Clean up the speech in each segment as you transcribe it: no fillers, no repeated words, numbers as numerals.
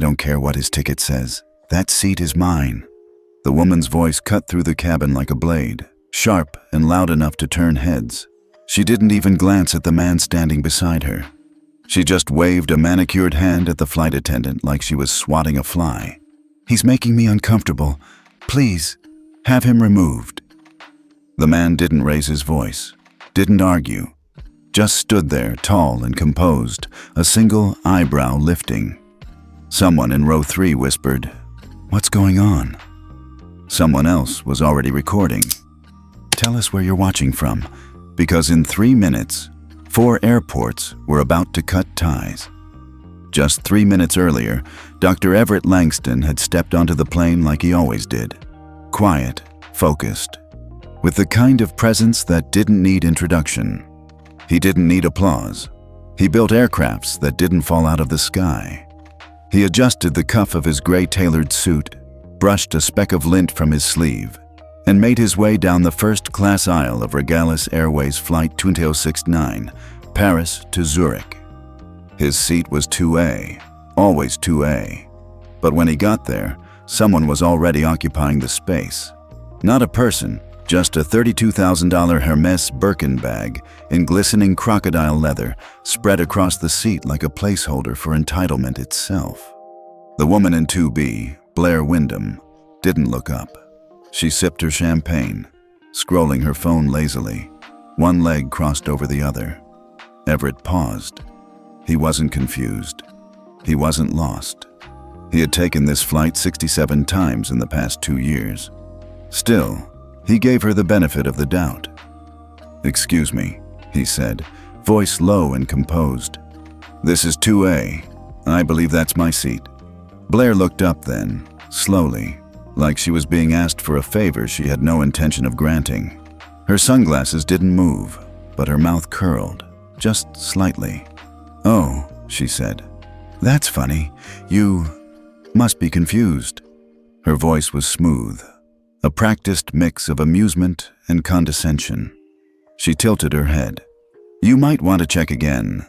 don't care what his ticket says. That seat is mine." The woman's voice cut through the cabin like a blade, sharp and loud enough to turn heads. She didn't even glance at the man standing beside her. She just waved a manicured hand at the flight attendant like she was swatting a fly. "He's making me uncomfortable. Please, have him removed." The man didn't raise his voice, didn't argue, just stood there, tall and composed, a single eyebrow lifting. Someone in row 3 whispered, "What's going on?" Someone else was already recording. "Tell us where you're watching from, because in 3 minutes, 4 airports were about to cut ties." Just 3 minutes earlier, Dr. Everett Langston had stepped onto the plane like he always did. Quiet, focused, with the kind of presence that didn't need introduction. He didn't need applause. He built aircrafts that didn't fall out of the sky. He adjusted the cuff of his gray tailored suit, brushed a speck of lint from his sleeve, and made his way down the first-class aisle of Regalis Airways Flight 2069, Paris to Zurich. His seat was 2A, always 2A. But when he got there, someone was already occupying the space. Not a person, just a $32,000 Hermes Birkin bag in glistening crocodile leather spread across the seat like a placeholder for entitlement itself. The woman in 2B, Blair Wyndham, didn't look up. She sipped her champagne, scrolling her phone lazily, one leg crossed over the other. Everett paused. He wasn't confused. He wasn't lost. He had taken this flight 67 times in the past 2 years. Still, he gave her the benefit of the doubt. "Excuse me," he said, voice low and composed. "This is 2A. I believe that's my seat." Blair looked up then, slowly, like she was being asked for a favor she had no intention of granting. Her sunglasses didn't move, but her mouth curled, just slightly. "Oh," she said. "That's funny. You must be confused." Her voice was smooth, a practiced mix of amusement and condescension. She tilted her head. "You might want to check again.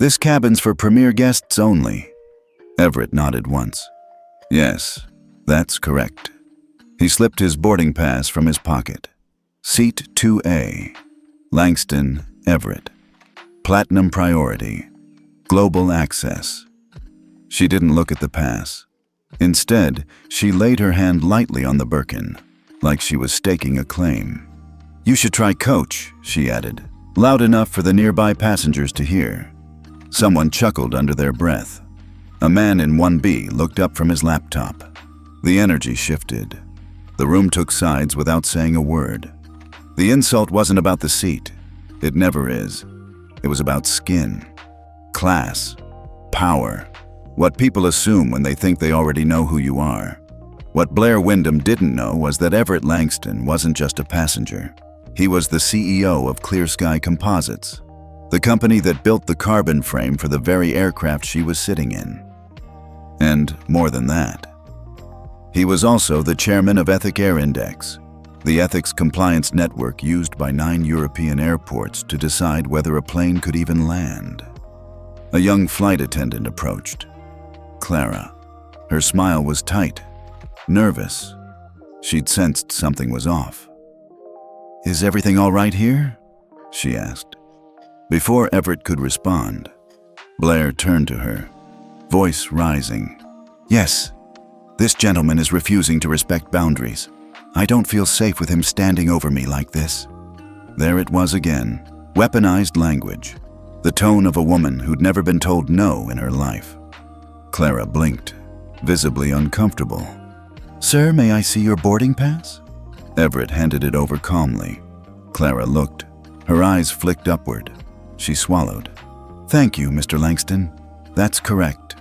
This cabin's for premier guests only." Everett nodded once. "Yes, that's correct." He slipped his boarding pass from his pocket. Seat 2A. Langston, Everett. Platinum priority. Global access. She didn't look at the pass. Instead, she laid her hand lightly on the Birkin, like she was staking a claim. "You should try coach," she added, loud enough for the nearby passengers to hear. Someone chuckled under their breath. A man in 1B looked up from his laptop. The energy shifted. The room took sides without saying a word. The insult wasn't about the seat. It never is. It was about skin, class, power, what people assume when they think they already know who you are. What Blair Wyndham didn't know was that Everett Langston wasn't just a passenger. He was the CEO of Clear Sky Composites, the company that built the carbon frame for the very aircraft she was sitting in. And more than that, he was also the chairman of EthicAir Index, the ethics compliance network used by 9 European airports to decide whether a plane could even land. A young flight attendant approached. Clara. Her smile was tight, nervous. She'd sensed something was off. "Is everything all right here?" she asked. Before Everett could respond, Blair turned to her, voice rising. "Yes, this gentleman is refusing to respect boundaries. I don't feel safe with him standing over me like this." There it was again, weaponized language, the tone of a woman who'd never been told no in her life. Clara blinked, visibly uncomfortable. "Sir, may I see your boarding pass?" Everett handed it over calmly. Clara looked. Her eyes flicked upward. She swallowed. "Thank you, Mr. Langston. That's correct."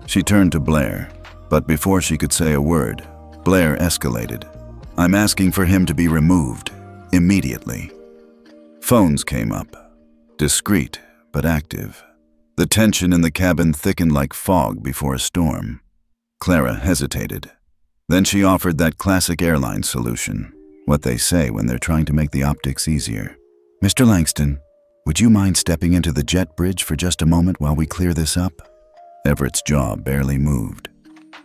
She turned to Blair, but before she could say a word, Blair escalated. "I'm asking for him to be removed, immediately." Phones came up, discreet but active. The tension in the cabin thickened like fog before a storm. Clara hesitated. Then she offered that classic airline solution, what they say when they're trying to make the optics easier. "Mr. Langston, would you mind stepping into the jet bridge for just a moment while we clear this up?" Everett's jaw barely moved.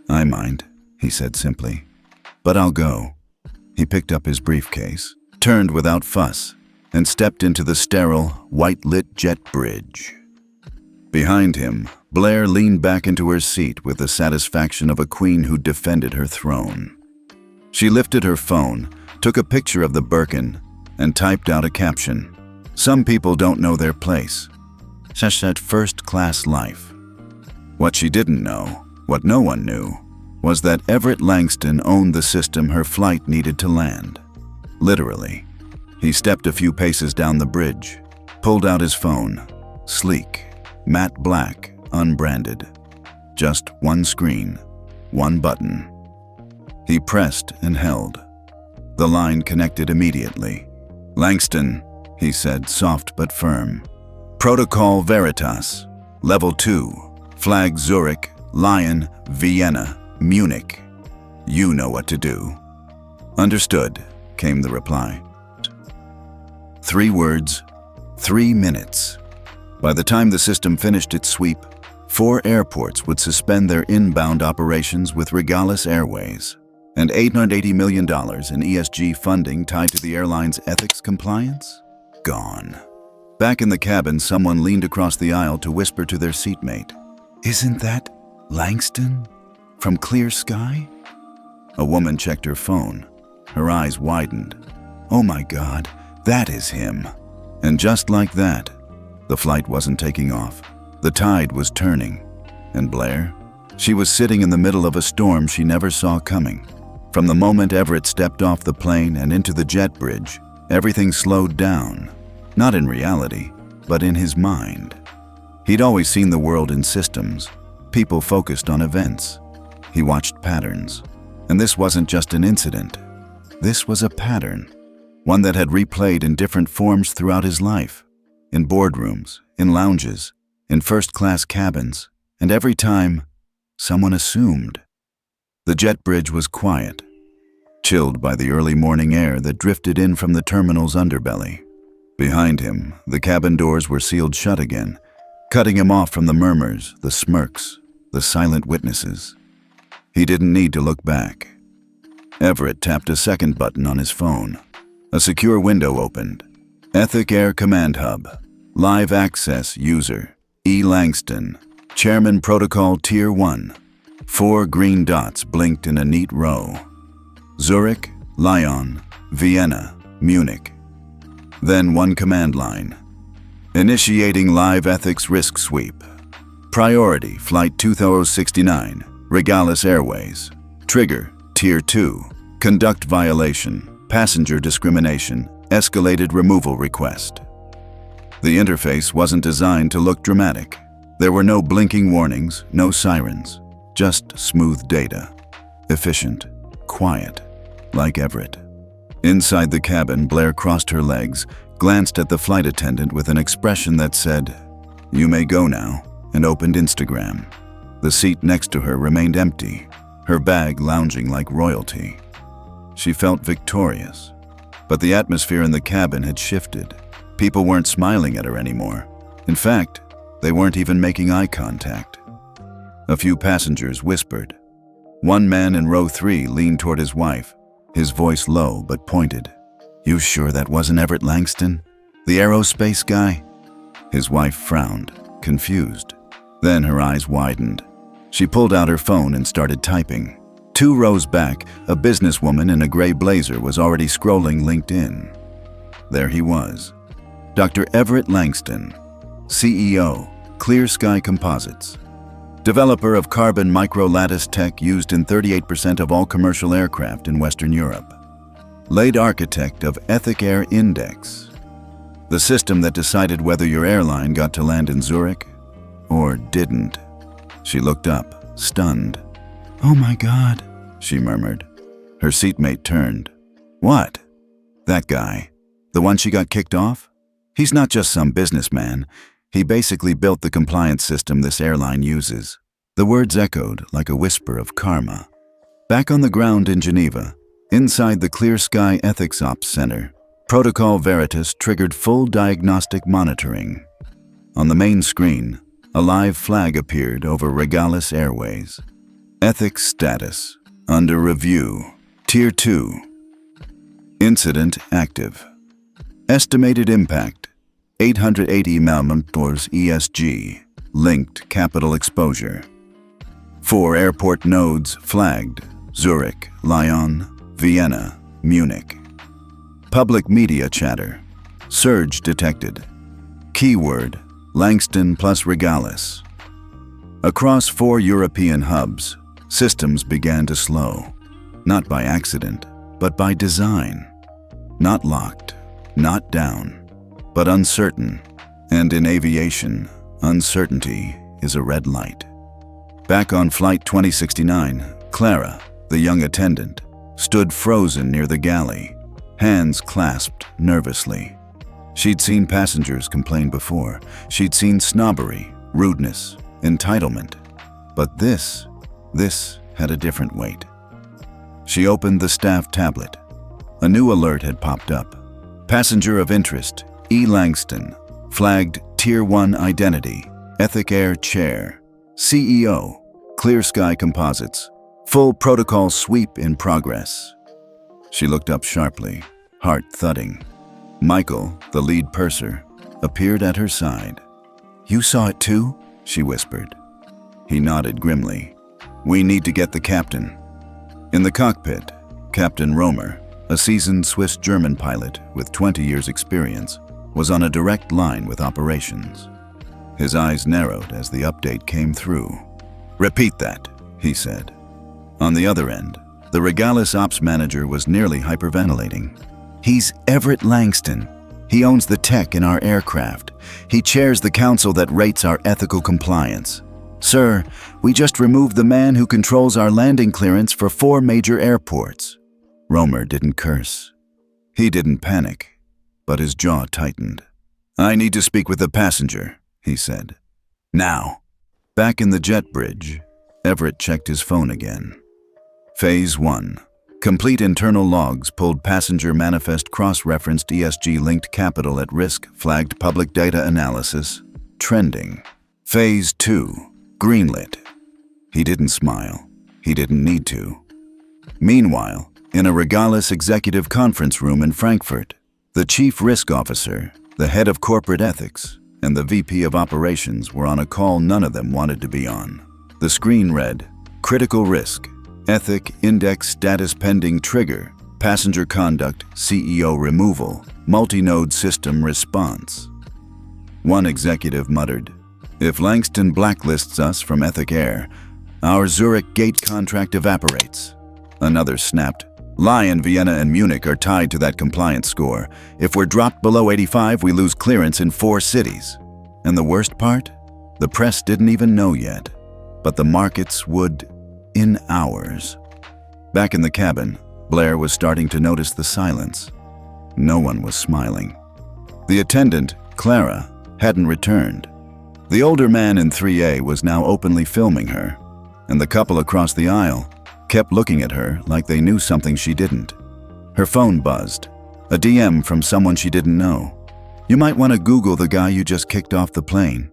"I mind," he said simply. "But I'll go." He picked up his briefcase, turned without fuss, and stepped into the sterile, white-lit jet bridge. Behind him, Blair leaned back into her seat with the satisfaction of a queen who defended her throne. She lifted her phone, took a picture of the Birkin, and typed out a caption. "Some people don't know their place. Such that first-class life." What she didn't know, what no one knew, was that Everett Langston owned the system her flight needed to land. Literally. He stepped a few paces down the bridge, pulled out his phone, sleek, matte black, unbranded. Just one screen, one button. He pressed and held. The line connected immediately. "Langston," he said, soft but firm. "Protocol Veritas, Level 2, Flag Zurich, Lion, Vienna, Munich. You know what to do." "Understood," came the reply. 3 words, 3 minutes. By the time the system finished its sweep, 4 airports would suspend their inbound operations with Regalis Airways, and $880 million in ESG funding tied to the airline's ethics compliance? Gone. Back in the cabin, someone leaned across the aisle to whisper to their seatmate, "Isn't that Langston? From Clear Sky?" A woman checked her phone. Her eyes widened. "Oh my God, that is him." And just like that, the flight wasn't taking off. The tide was turning. And Blair? She was sitting in the middle of a storm she never saw coming. From the moment Everett stepped off the plane and into the jet bridge, everything slowed down. Not in reality, but in his mind. He'd always seen the world in systems, people focused on events. He watched patterns. And this wasn't just an incident. This was a pattern, one that had replayed in different forms throughout his life, in boardrooms, in lounges, in first-class cabins, and every time, someone assumed. The jet bridge was quiet, chilled by the early morning air that drifted in from the terminal's underbelly. Behind him, the cabin doors were sealed shut again, cutting him off from the murmurs, the smirks, the silent witnesses. He didn't need to look back. Everett tapped a second button on his phone. A secure window opened. EthicAir Command Hub. Live Access User. E. Langston. Chairman Protocol Tier 1. 4 green dots blinked in a neat row. Zurich, Lyon, Vienna, Munich. Then one command line. Initiating live ethics risk sweep. Priority Flight 2069, Regalis Airways. Trigger Tier 2. Conduct violation. Passenger discrimination. Escalated removal request. The interface wasn't designed to look dramatic. There were no blinking warnings, no sirens. Just smooth data. Efficient. Quiet. Like Everett. Inside the cabin, Blair crossed her legs, glanced at the flight attendant with an expression that said, "You may go now," and opened Instagram. The seat next to her remained empty, her bag lounging like royalty. She felt victorious. But the atmosphere in the cabin had shifted. People weren't smiling at her anymore. In fact, they weren't even making eye contact. A few passengers whispered. One man in row 3 leaned toward his wife, his voice low but pointed. "You sure that wasn't Everett Langston? The aerospace guy?" His wife frowned, confused. Then her eyes widened. She pulled out her phone and started typing. 2 rows back, a businesswoman in a gray blazer was already scrolling LinkedIn. There he was. Dr. Everett Langston, CEO, Clear Sky Composites. Developer of carbon micro-lattice tech used in 38% of all commercial aircraft in Western Europe. Lead architect of EthicAir Index. The system that decided whether your airline got to land in Zurich or didn't. She looked up, stunned. "Oh my God," she murmured. Her seatmate turned. "What?" "That guy. The one she got kicked off? He's not just some businessman. He basically built the compliance system this airline uses." The words echoed like a whisper of karma. Back on the ground in Geneva, inside the Clear Sky Ethics Ops Center, Protocol Veritas triggered full diagnostic monitoring. On the main screen, a live flag appeared over Regalis Airways. Ethics status. Under review. Tier 2. Incident active. Estimated impact. 880 million ESG. Linked capital exposure. 4 airport nodes flagged. Zurich, Lyon, Vienna, Munich. Public media chatter. Surge detected. Keyword: Langston plus Regalis. Across 4 European hubs, systems began to slow. Not by accident, but by design. Not locked, not down, but uncertain. And in aviation, uncertainty is a red light. Back on Flight 2069, Clara, the young attendant, stood frozen near the galley, hands clasped nervously. She'd seen passengers complain before. She'd seen snobbery, rudeness, entitlement. But this had a different weight. She opened the staff tablet. A new alert had popped up. Passenger of interest, E. Langston, flagged Tier 1 identity, EthicAir Chair, CEO, Clear Sky Composites, full protocol sweep in progress. She looked up sharply, heart thudding. Michael, the lead purser, appeared at her side. "You saw it too?" she whispered. He nodded grimly. "We need to get the captain." In the cockpit, Captain Romer, a seasoned Swiss-German pilot with 20 years' experience, was on a direct line with operations. His eyes narrowed as the update came through. "Repeat that," he said. On the other end, the Regalis ops manager was nearly hyperventilating. "He's Everett Langston. He owns the tech in our aircraft. He chairs the council that rates our ethical compliance. Sir, we just removed the man who controls our landing clearance for 4 major airports." Romer didn't curse. He didn't panic, but his jaw tightened. "I need to speak with the passenger," he said. "Now." Back in the jet bridge, Everett checked his phone again. Phase 1. Complete internal logs pulled passenger manifest cross-referenced ESG-linked capital at risk, flagged public data analysis, trending. Phase 2. Greenlit. He didn't smile. He didn't need to. Meanwhile, in a Regalis executive conference room in Frankfurt, the chief risk officer, the head of corporate ethics, and the VP of operations were on a call none of them wanted to be on. The screen read, "Critical risk. EthicAir Index status pending trigger. Passenger conduct, CEO removal. Multi-node system response." One executive muttered, "If Langston blacklists us from EthicAir, our Zurich gate contract evaporates." Another snapped, "Lyon, Vienna, and Munich are tied to that compliance score. If we're dropped below 85, we lose clearance in 4 cities." And the worst part? The press didn't even know yet, but the markets would in hours. Back in the cabin, Blair was starting to notice the silence. No one was smiling. The attendant, Clara, hadn't returned. The older man in 3A was now openly filming her, and the couple across the aisle kept looking at her like they knew something she didn't. Her phone buzzed. A DM from someone she didn't know. "You might want to Google the guy you just kicked off the plane.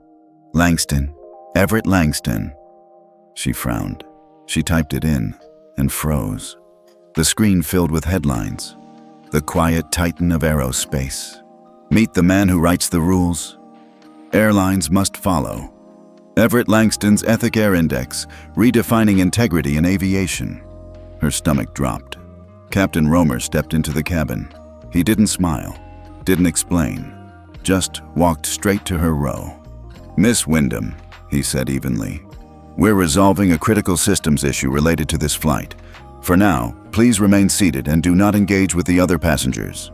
Langston. Everett Langston." She frowned. She typed it in and froze. The screen filled with headlines. "The quiet titan of aerospace. Meet the man who writes the rules. Airlines must follow. Everett Langston's EthicAir Index, redefining integrity in aviation." Her stomach dropped. Captain Romer stepped into the cabin. He didn't smile, didn't explain, just walked straight to her row. "Miss Wyndham," he said evenly, "we're resolving a critical systems issue related to this flight. For now, please remain seated and do not engage with the other passengers."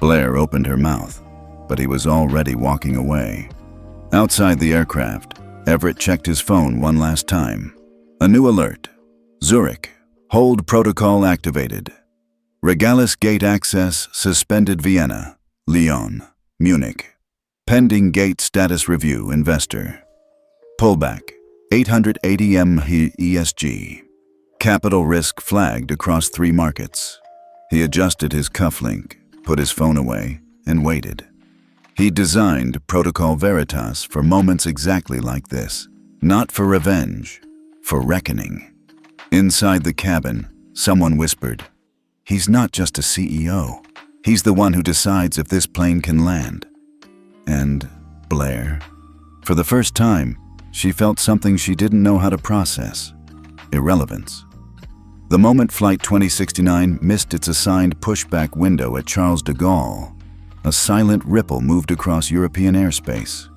Blair opened her mouth, but he was already walking away. Outside the aircraft, Everett checked his phone one last time. A new alert. "Zurich. Hold protocol activated. Regalis gate access suspended. Vienna, Lyon, Munich. Pending gate status review. Investor. Pullback. 880 mH ESG. Capital risk flagged across 3 markets." He adjusted his cufflink, put his phone away, and waited. He designed Protocol Veritas for moments exactly like this. Not for revenge, for reckoning. Inside the cabin, someone whispered, "He's not just a CEO. He's the one who decides if this plane can land." And Blair? For the first time, she felt something she didn't know how to process: irrelevance. The moment Flight 2069 missed its assigned pushback window at Charles de Gaulle, a silent ripple moved across European airspace.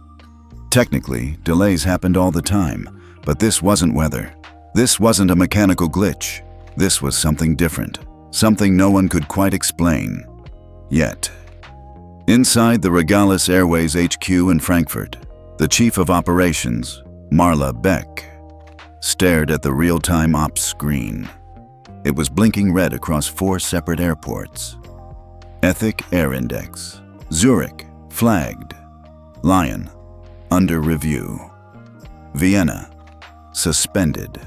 Technically, delays happened all the time, but this wasn't weather. This wasn't a mechanical glitch. This was something different, something no one could quite explain. Yet. Inside the Regalis Airways HQ in Frankfurt, the chief of operations, Marla Beck, stared at the real-time ops screen. It was blinking red across 4 separate airports. EthicAir Index. Zurich, flagged. Lyon, under review. Vienna, suspended.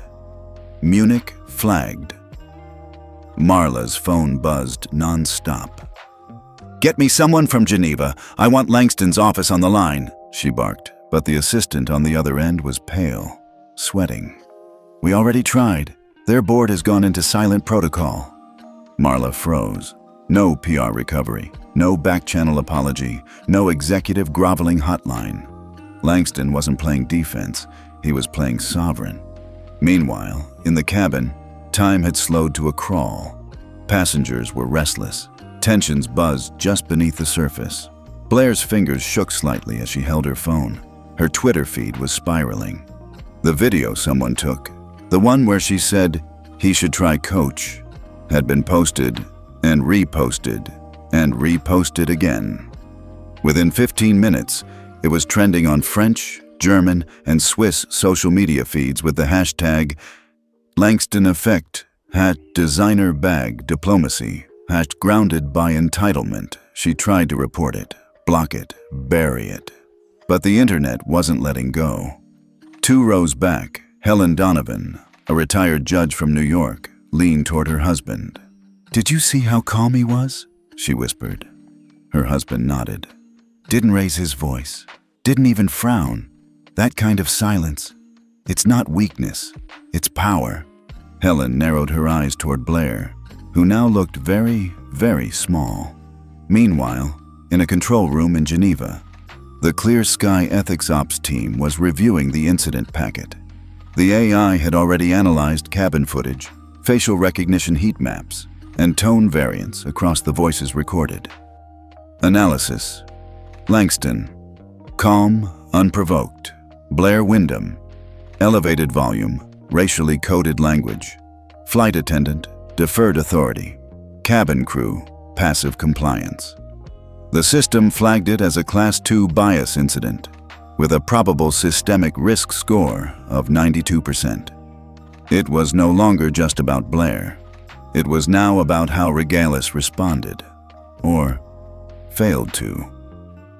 Munich, flagged. Marla's phone buzzed non-stop. "Get me someone from Geneva. I want Langston's office on the line," she barked, but the assistant on the other end was pale, sweating. "We already tried. Their board has gone into silent protocol." Marla froze. No PR recovery, no back-channel apology, no executive groveling hotline. Langston wasn't playing defense, he was playing sovereign. Meanwhile, in the cabin, time had slowed to a crawl. Passengers were restless. Tensions buzzed just beneath the surface. Blair's fingers shook slightly as she held her phone. Her Twitter feed was spiraling. The video someone took, the one where she said he should try coach, had been posted and reposted and reposted again. Within 15 minutes, it was trending on French, German, and Swiss social media feeds with the hashtag Langston Effect, #designer bag diplomacy, #grounded by entitlement. She tried to report it, block it, bury it. But the internet wasn't letting go. 2 rows back, Helen Donovan, a retired judge from New York, leaned toward her husband. "Did you see how calm he was?" she whispered. Her husband nodded. Didn't raise his voice. Didn't even frown. That kind of silence. It's not weakness. It's power. Helen narrowed her eyes toward Blair, who now looked very, very small. Meanwhile, in a control room in Geneva, the Clear Sky Ethics Ops team was reviewing the incident packet. The AI had already analyzed cabin footage, facial recognition heat maps, and tone variants across the voices recorded. Analysis. Langston. Calm, unprovoked. Blair Wyndham. Elevated volume, racially coded language. Flight attendant, deferred authority. Cabin crew, passive compliance. The system flagged it as a Class 2 bias incident, with a probable systemic risk score of 92%. It was no longer just about Blair. It was now about how Regalis responded, or failed to.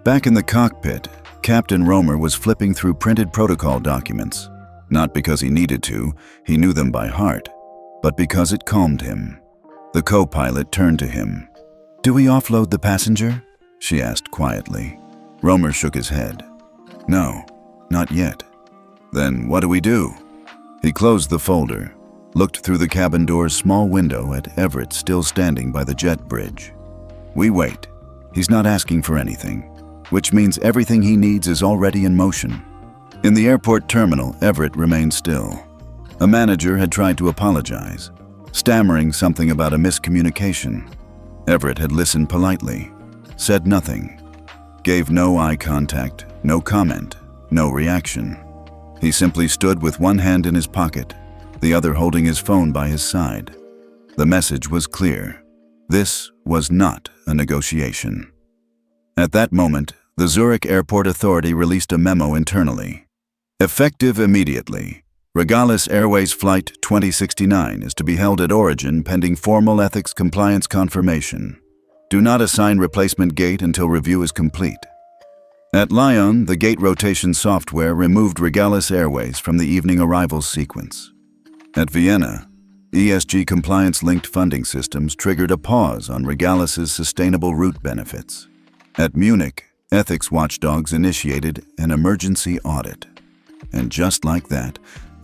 Back in the cockpit, Captain Romer was flipping through printed protocol documents, not because he needed to, he knew them by heart, but because it calmed him. The co-pilot turned to him. "Do we offload the passenger?" she asked quietly. Romer shook his head. "No, not yet." "Then what do we do?" He closed the folder, looked through the cabin door's small window at Everett still standing by the jet bridge. "We wait. He's not asking for anything, which means everything he needs is already in motion." In the airport terminal, Everett remained still. A manager had tried to apologize, stammering something about a miscommunication. Everett had listened politely, said nothing, gave no eye contact, no comment, no reaction. He simply stood with one hand in his pocket, the other holding his phone by his side. The message was clear. This was not a negotiation. At that moment, the Zurich Airport Authority released a memo internally. Effective immediately, Regalis Airways Flight 2069 is to be held at origin pending formal ethics compliance confirmation. Do not assign replacement gate until review is complete. At Lyon, the gate rotation software removed Regalis Airways from the evening arrivals sequence. At Vienna, ESG compliance-linked funding systems triggered a pause on Regalis's sustainable route benefits. At Munich, ethics watchdogs initiated an emergency audit. And just like that,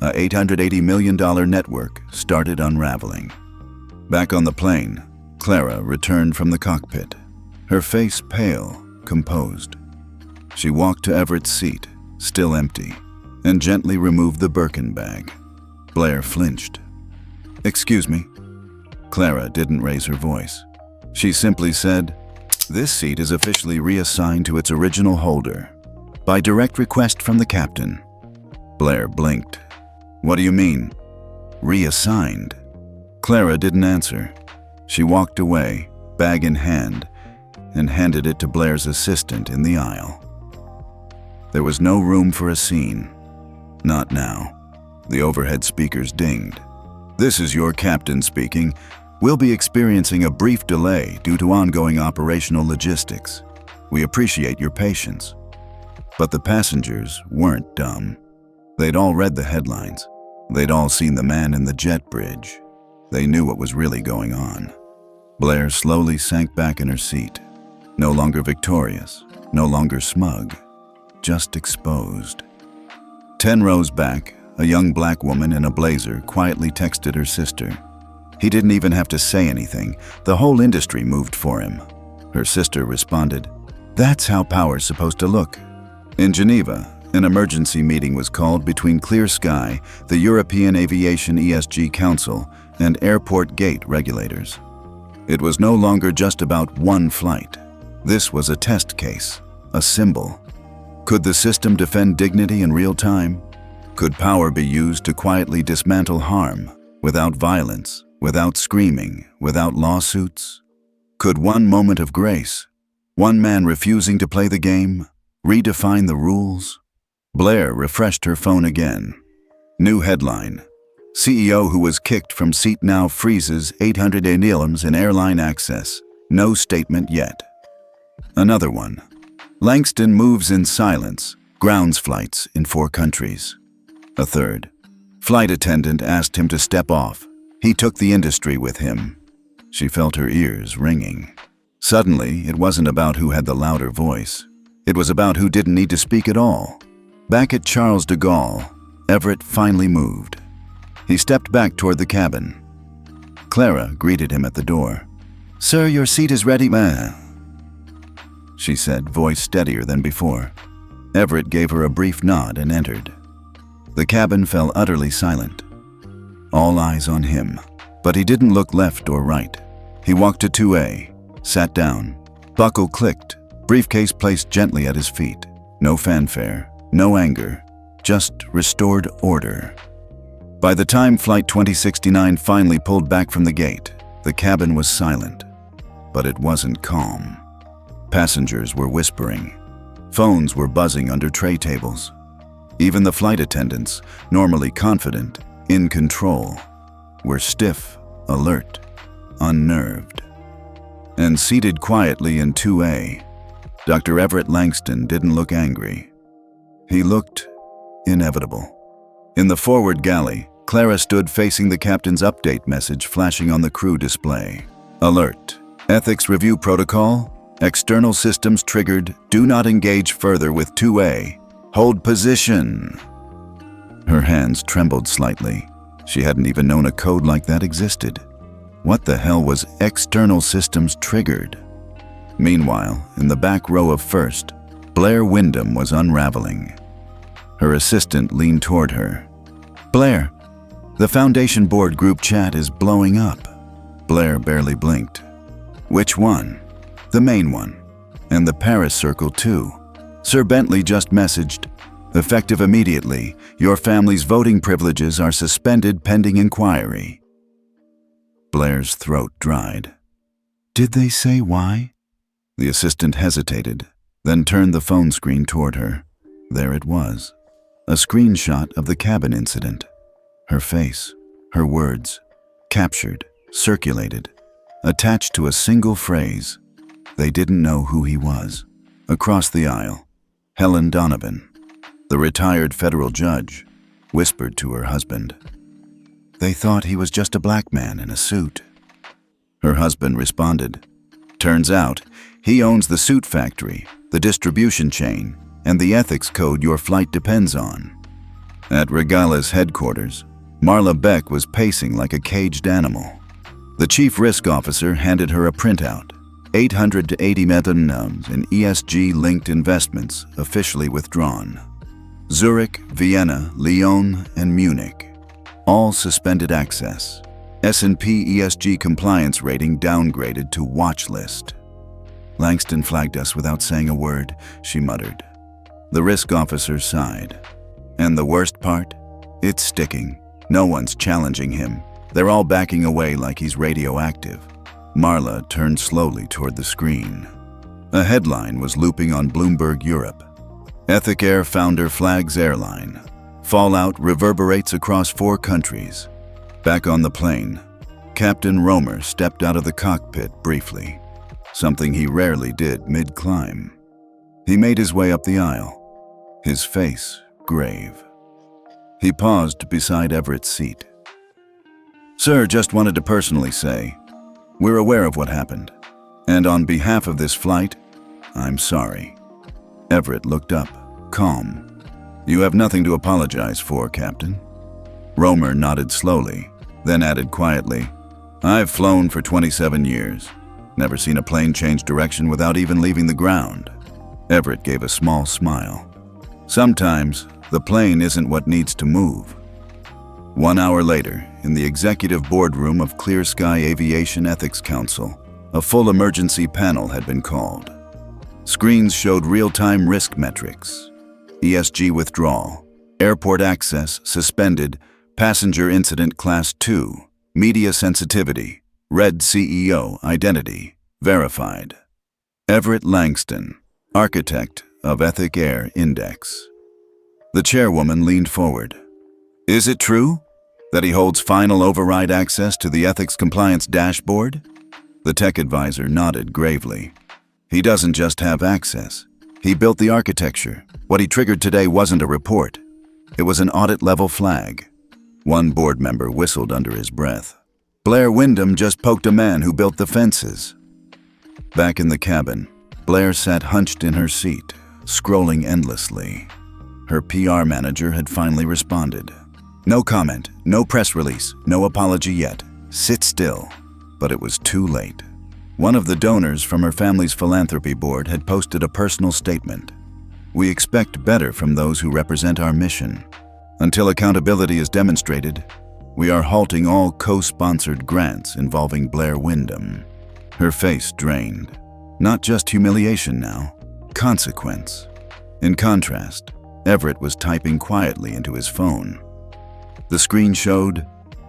a $880 million network started unraveling. Back on the plane, Clara returned from the cockpit, her face pale, composed. She walked to Everett's seat, still empty, and gently removed the Birkin bag. Blair flinched. "Excuse me." Clara didn't raise her voice. She simply said, "This seat is officially reassigned to its original holder, by direct request from the captain." Blair blinked. "What do you mean? Reassigned?" Clara didn't answer. She walked away, bag in hand, and handed it to Blair's assistant in the aisle. There was no room for a scene. Not now. The overhead speakers dinged. "This is your captain speaking. We'll be experiencing a brief delay due to ongoing operational logistics. We appreciate your patience." But the passengers weren't dumb. They'd all read the headlines. They'd all seen the man in the jet bridge. They knew what was really going on. Blair slowly sank back in her seat, no longer victorious, no longer smug, just exposed. 10 rows back, a young black woman in a blazer quietly texted her sister. He didn't even have to say anything. The whole industry moved for him. Her sister responded, "That's how power's supposed to look." In Geneva, an emergency meeting was called between Clear Sky, the European Aviation ESG Council, and airport gate regulators. It was no longer just about one flight. This was a test case, a symbol. Could the system defend dignity in real time? Could power be used to quietly dismantle harm, without violence, without screaming, without lawsuits? Could one moment of grace, one man refusing to play the game, redefine the rules? Blair refreshed her phone again. New headline: CEO who was kicked from seat now freezes 800 dirhams in airline access. No statement yet. Another one. Langston moves in silence, grounds flights in 4 countries. A third. Flight attendant asked him to step off. He took the industry with him. She felt her ears ringing. Suddenly, it wasn't about who had the louder voice. It was about who didn't need to speak at all. Back at Charles de Gaulle, Everett finally moved. He stepped back toward the cabin. Clara greeted him at the door. "Sir, your seat is ready, ma'am," she said, voice steadier than before. Everett gave her a brief nod and entered. The cabin fell utterly silent. All eyes on him, but he didn't look left or right. He walked to 2A, sat down. Buckle clicked, briefcase placed gently at his feet. No fanfare, no anger, just restored order. By the time Flight 2069 finally pulled back from the gate, the cabin was silent, but it wasn't calm. Passengers were whispering. Phones were buzzing under tray tables. Even the flight attendants, normally confident, in control, were stiff, alert, unnerved. And seated quietly in 2A, Dr. Everett Langston didn't look angry. He looked inevitable. In the forward galley, Clara stood facing the captain's update message flashing on the crew display. Alert. Ethics review protocol. External systems triggered. Do not engage further with 2A. Hold position. Her hands trembled slightly. She hadn't even known a code like that existed. What the hell was external systems triggered? Meanwhile, in the back row of first, Blair Wyndham was unraveling. Her assistant leaned toward her. "Blair, the Foundation Board group chat is blowing up." Blair barely blinked. "Which one?" "The main one. And the Paris circle too. Sir Bentley just messaged, effective immediately, your family's voting privileges are suspended pending inquiry." Blair's throat dried. "Did they say why?" The assistant hesitated, then turned the phone screen toward her. There it was, a screenshot of the cabin incident. Her face, her words, captured, circulated, attached to a single phrase. They didn't know who he was. Across the aisle, Helen Donovan, the retired federal judge, whispered to her husband. "They thought he was just a black man in a suit." Her husband responded, "Turns out, he owns the suit factory, the distribution chain, and the ethics code your flight depends on." At Regalis headquarters, Marla Beck was pacing like a caged animal. The chief risk officer handed her a printout. 880 million in ESG-linked investments officially withdrawn. Zurich, Vienna, Lyon, and Munich. All suspended access. S&P ESG compliance rating downgraded to watch list. Langston flagged us without saying a word, she muttered. The risk officer sighed. And the worst part? It's sticking. No one's challenging him. They're all backing away like he's radioactive. Marla turned slowly toward the screen. A headline was looping on Bloomberg Europe. EthicAir founder flags airline. Fallout reverberates across 4 countries. Back on the plane, Captain Romer stepped out of the cockpit briefly, something he rarely did mid-climb. He made his way up the aisle, his face grave. He paused beside Everett's seat. "Sir, just wanted to personally say, we're aware of what happened, and on behalf of this flight, I'm sorry." Everett looked up, calm. "You have nothing to apologize for, Captain." Romer nodded slowly, then added quietly, "I've flown for 27 years. Never seen a plane change direction without even leaving the ground." Everett gave a small smile. "Sometimes, the plane isn't what needs to move." 1 hour later, in the executive boardroom of Clear Sky Aviation Ethics Council, a full emergency panel had been called. Screens showed real-time risk metrics. ESG withdrawal, airport access suspended, passenger incident class 2, media sensitivity, red CEO identity, verified. Everett Langston, architect of EthicAir Index. The chairwoman leaned forward. "Is it true that he holds final override access to the ethics compliance dashboard?" The tech advisor nodded gravely. "He doesn't just have access. He built the architecture. What he triggered today wasn't a report. It was an audit-level flag." One board member whistled under his breath. "Blair Wyndham just poked a man who built the fences." Back in the cabin, Blair sat hunched in her seat, scrolling endlessly. Her PR manager had finally responded. "No comment, no press release, no apology yet. Sit still." But it was too late. One of the donors from her family's philanthropy board had posted a personal statement. "We expect better from those who represent our mission. Until accountability is demonstrated, we are halting all co-sponsored grants involving Blair Wyndham." Her face drained. Not just humiliation now, consequence. In contrast, Everett was typing quietly into his phone. The screen showed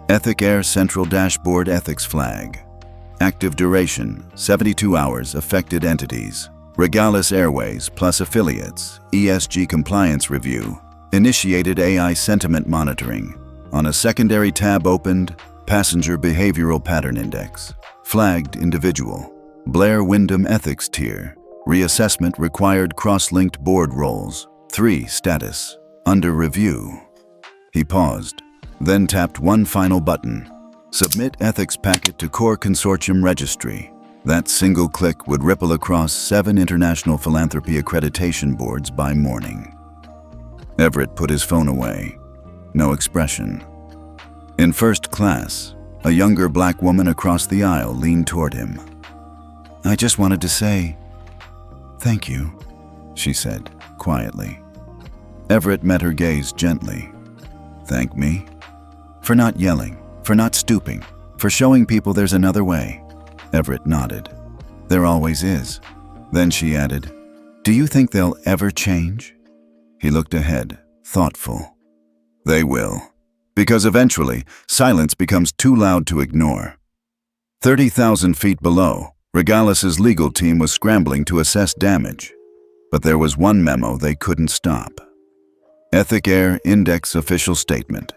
EthicAir Central Dashboard Ethics Flag. Active duration, 72 hours, affected entities. Regalis Airways plus affiliates, ESG compliance review. Initiated AI sentiment monitoring. On a secondary tab opened, Passenger Behavioral Pattern Index. Flagged individual. Blair Wyndham Ethics Tier. Reassessment required cross-linked board roles. 3 status. Under review. He paused, then tapped one final button. Submit ethics packet to Core Consortium Registry. That single click would ripple across 7 international philanthropy accreditation boards by morning. Everett put his phone away. No expression. In first class, a younger black woman across the aisle leaned toward him. "I just wanted to say, thank you," she said, quietly. Everett met her gaze gently. "Thank me?" "For not yelling, for not stooping, for showing people there's another way." Everett nodded. "There always is." Then she added, "Do you think they'll ever change?" He looked ahead, thoughtful. "They will. Because eventually, silence becomes too loud to ignore." 30,000 feet below, Regalis's legal team was scrambling to assess damage. But there was one memo they couldn't stop. EthicAir Index official statement.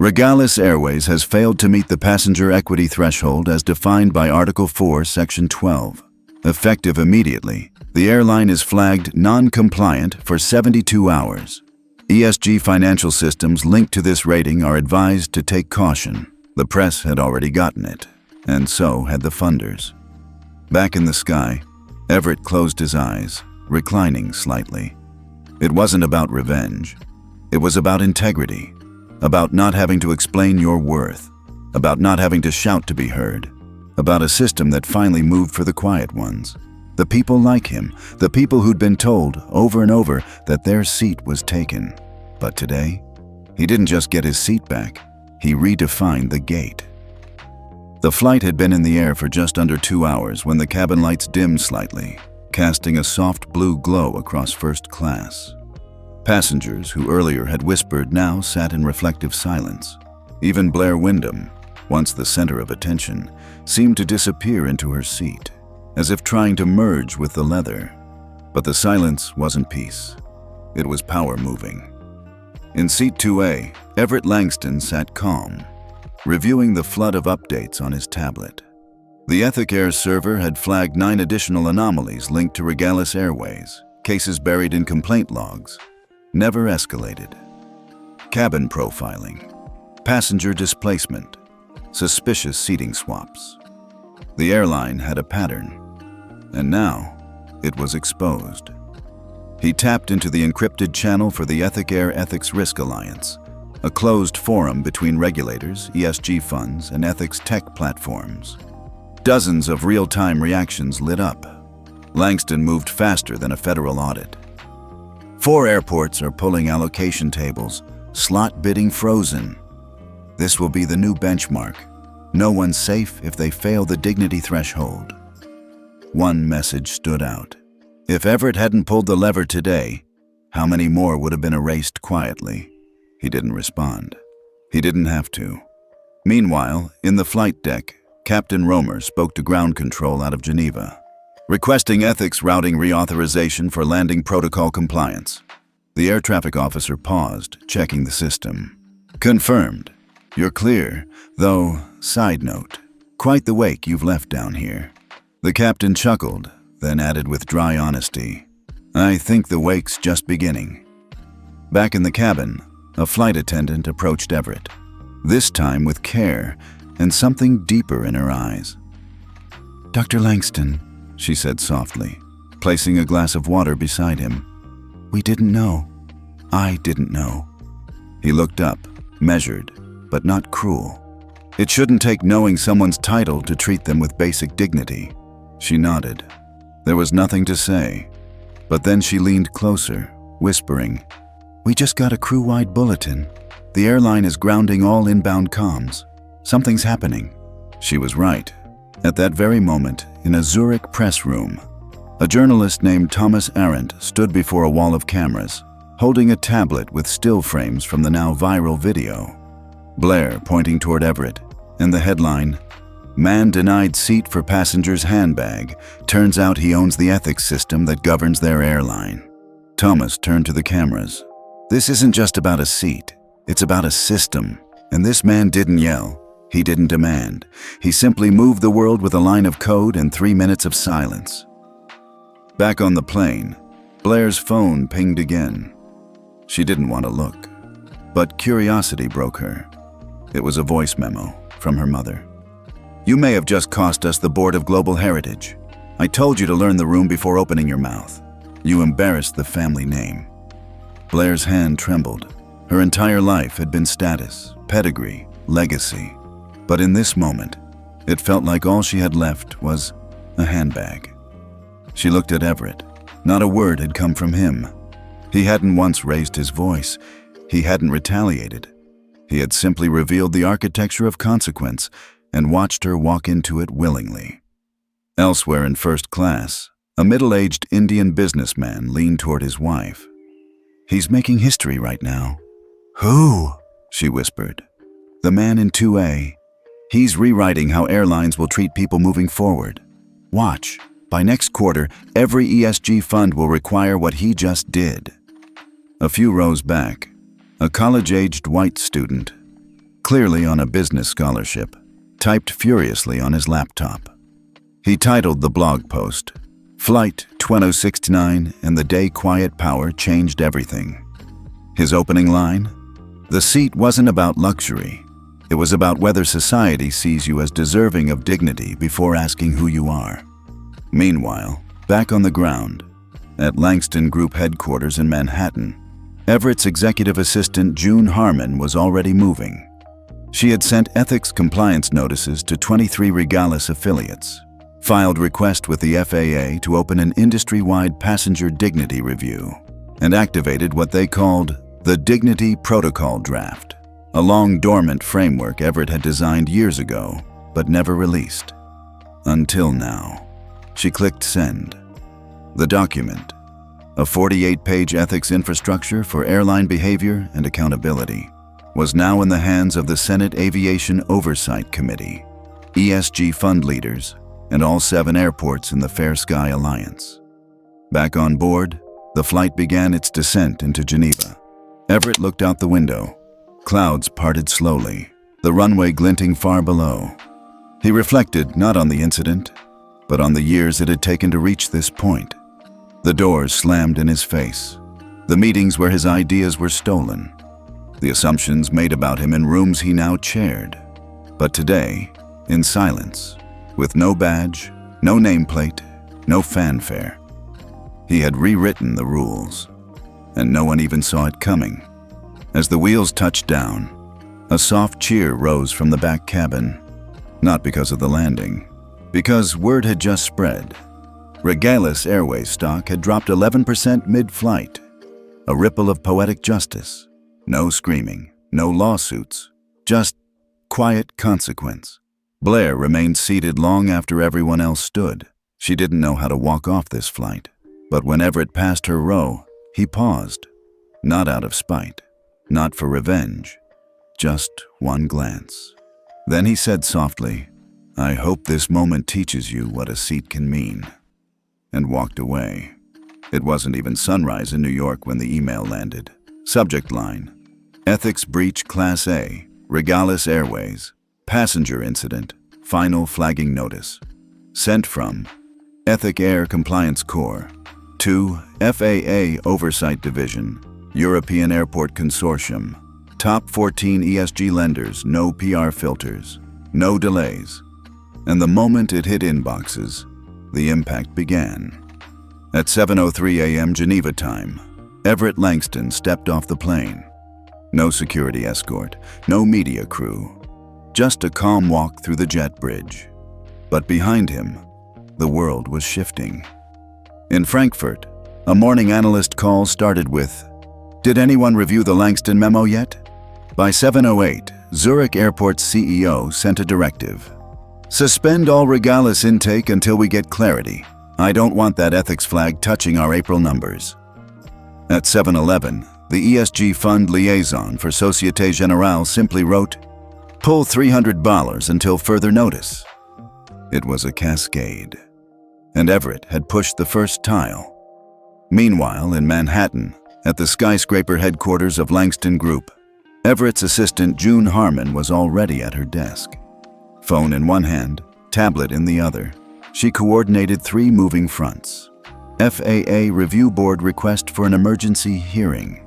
Regalis Airways has failed to meet the passenger equity threshold as defined by Article 4, Section 12. Effective immediately, the airline is flagged non-compliant for 72 hours. ESG financial systems linked to this rating are advised to take caution. The press had already gotten it, and so had the funders. Back in the sky, Everett closed his eyes, reclining slightly. It wasn't about revenge. It was about integrity, about not having to explain your worth, about not having to shout to be heard, about a system that finally moved for the quiet ones. The people like him, the people who'd been told over and over that their seat was taken. But today, he didn't just get his seat back, he redefined the gate. The flight had been in the air for just under 2 hours when the cabin lights dimmed slightly, casting a soft blue glow across first class. Passengers who earlier had whispered now sat in reflective silence. Even Blair Wyndham, once the center of attention, seemed to disappear into her seat, as if trying to merge with the leather. But the silence wasn't peace. It was power moving. In seat 2A, Everett Langston sat calm, reviewing the flood of updates on his tablet. The EthicAir server had flagged 9 additional anomalies linked to Regalis Airways, cases buried in complaint logs, never escalated. Cabin profiling, passenger displacement, suspicious seating swaps. The airline had a pattern, and now it was exposed. He tapped into the encrypted channel for the EthicAir Ethics Risk Alliance, a closed forum between regulators, ESG funds, and ethics tech platforms. Dozens of real-time reactions lit up. Langston moved faster than a federal audit. 4 airports are pulling allocation tables, slot bidding frozen. This will be the new benchmark. No one's safe if they fail the dignity threshold. One message stood out. If Everett hadn't pulled the lever today, how many more would have been erased quietly? He didn't respond. He didn't have to. Meanwhile, in the flight deck, Captain Romer spoke to ground control out of Geneva, requesting ethics routing reauthorization for landing protocol compliance. The air traffic officer paused, checking the system. Confirmed. You're clear, though, side note, quite the wake you've left down here. The captain chuckled, then added with dry honesty, I think the wake's just beginning. Back in the cabin, a flight attendant approached Everett, this time with care and something deeper in her eyes. Dr. Langston, she said softly, placing a glass of water beside him. We didn't know. I didn't know. He looked up, measured, but not cruel. It shouldn't take knowing someone's title to treat them with basic dignity. She nodded. There was nothing to say, but then she leaned closer, whispering, We just got a crew-wide bulletin. The airline is grounding all inbound comms. Something's happening. She was right. At that very moment, in a Zurich press room, a journalist named Thomas Arendt stood before a wall of cameras, holding a tablet with still frames from the now viral video. Blair pointing toward Everett, and the headline, Man denied seat for passenger's handbag. Turns out he owns the ethics system that governs their airline. Thomas turned to the cameras. This isn't just about a seat. It's about a system. And this man didn't yell. He didn't demand. He simply moved the world with a line of code and 3 minutes of silence. Back on the plane, Blair's phone pinged again. She didn't want to look, but curiosity broke her. It was a voice memo from her mother. You may have just cost us the Board of Global Heritage. I told you to learn the room before opening your mouth. You embarrassed the family name. Blair's hand trembled. Her entire life had been status, pedigree, legacy. But in this moment, it felt like all she had left was a handbag. She looked at Everett. Not a word had come from him. He hadn't once raised his voice. He hadn't retaliated. He had simply revealed the architecture of consequence and watched her walk into it willingly. Elsewhere in first class, a middle-aged Indian businessman leaned toward his wife. He's making history right now. Who? She whispered. The man in 2A. He's rewriting how airlines will treat people moving forward. Watch. By next quarter, every ESG fund will require what he just did. A few rows back, a college-aged white student, clearly on a business scholarship, typed furiously on his laptop. He titled the blog post, Flight 2069 and the Day Quiet Power Changed Everything. His opening line? The seat wasn't about luxury. It was about whether society sees you as deserving of dignity before asking who you are. Meanwhile, back on the ground, at Langston Group headquarters in Manhattan, Everett's executive assistant June Harmon was already moving. She had sent ethics compliance notices to 23 Regalis affiliates, filed requests with the FAA to open an industry-wide passenger dignity review, and activated what they called the Dignity Protocol Draft, a long-dormant framework Everett had designed years ago but never released. Until now. She clicked send. The document, a 48-page ethics infrastructure for airline behavior and accountability, was now in the hands of the Senate Aviation Oversight Committee, ESG fund leaders, and all 7 airports in the Fair Sky Alliance. Back on board, the flight began its descent into Geneva. Everett looked out the window. Clouds parted slowly, the runway glinting far below. He reflected not on the incident, but on the years it had taken to reach this point. The doors slammed in his face. The meetings where his ideas were stolen. The assumptions made about him in rooms he now chaired. But today, in silence, with no badge, no nameplate, no fanfare, he had rewritten the rules, and no one even saw it coming. As the wheels touched down, a soft cheer rose from the back cabin, not because of the landing, because word had just spread. Regalis Airways stock had dropped 11% mid-flight, a ripple of poetic justice. No screaming, no lawsuits, just quiet consequence. Blair remained seated long after everyone else stood. She didn't know how to walk off this flight, but when Everett passed her row, he paused, not out of spite, not for revenge, just one glance. Then he said softly, "I hope this moment teaches you what a seat can mean," and walked away. It wasn't even sunrise in New York when the email landed. Subject line: Ethics Breach Class A, Regalis Airways, Passenger Incident, Final Flagging Notice. Sent from EthicAir Compliance Corps to FAA Oversight Division, European Airport Consortium. Top 14 ESG lenders, no PR filters, no delays. And the moment it hit inboxes, the impact began. At 7:03 a.m. Geneva time, Everett Langston stepped off the plane. No security escort, no media crew, just a calm walk through the jet bridge. But behind him, the world was shifting. In Frankfurt, a morning analyst call started with, "Did anyone review the Langston memo yet?" By 7:08, Zurich Airport's CEO sent a directive. "Suspend all Regalis intake until we get clarity. I don't want that ethics flag touching our April numbers." At 7:11, the ESG fund liaison for Societe Generale simply wrote, "Pull $300 until further notice." It was a cascade. And Everett had pushed the first tile. Meanwhile, in Manhattan, at the skyscraper headquarters of Langston Group, Everett's assistant June Harmon was already at her desk. Phone in one hand, tablet in the other, she coordinated 3 moving fronts. FAA Review Board request for an emergency hearing.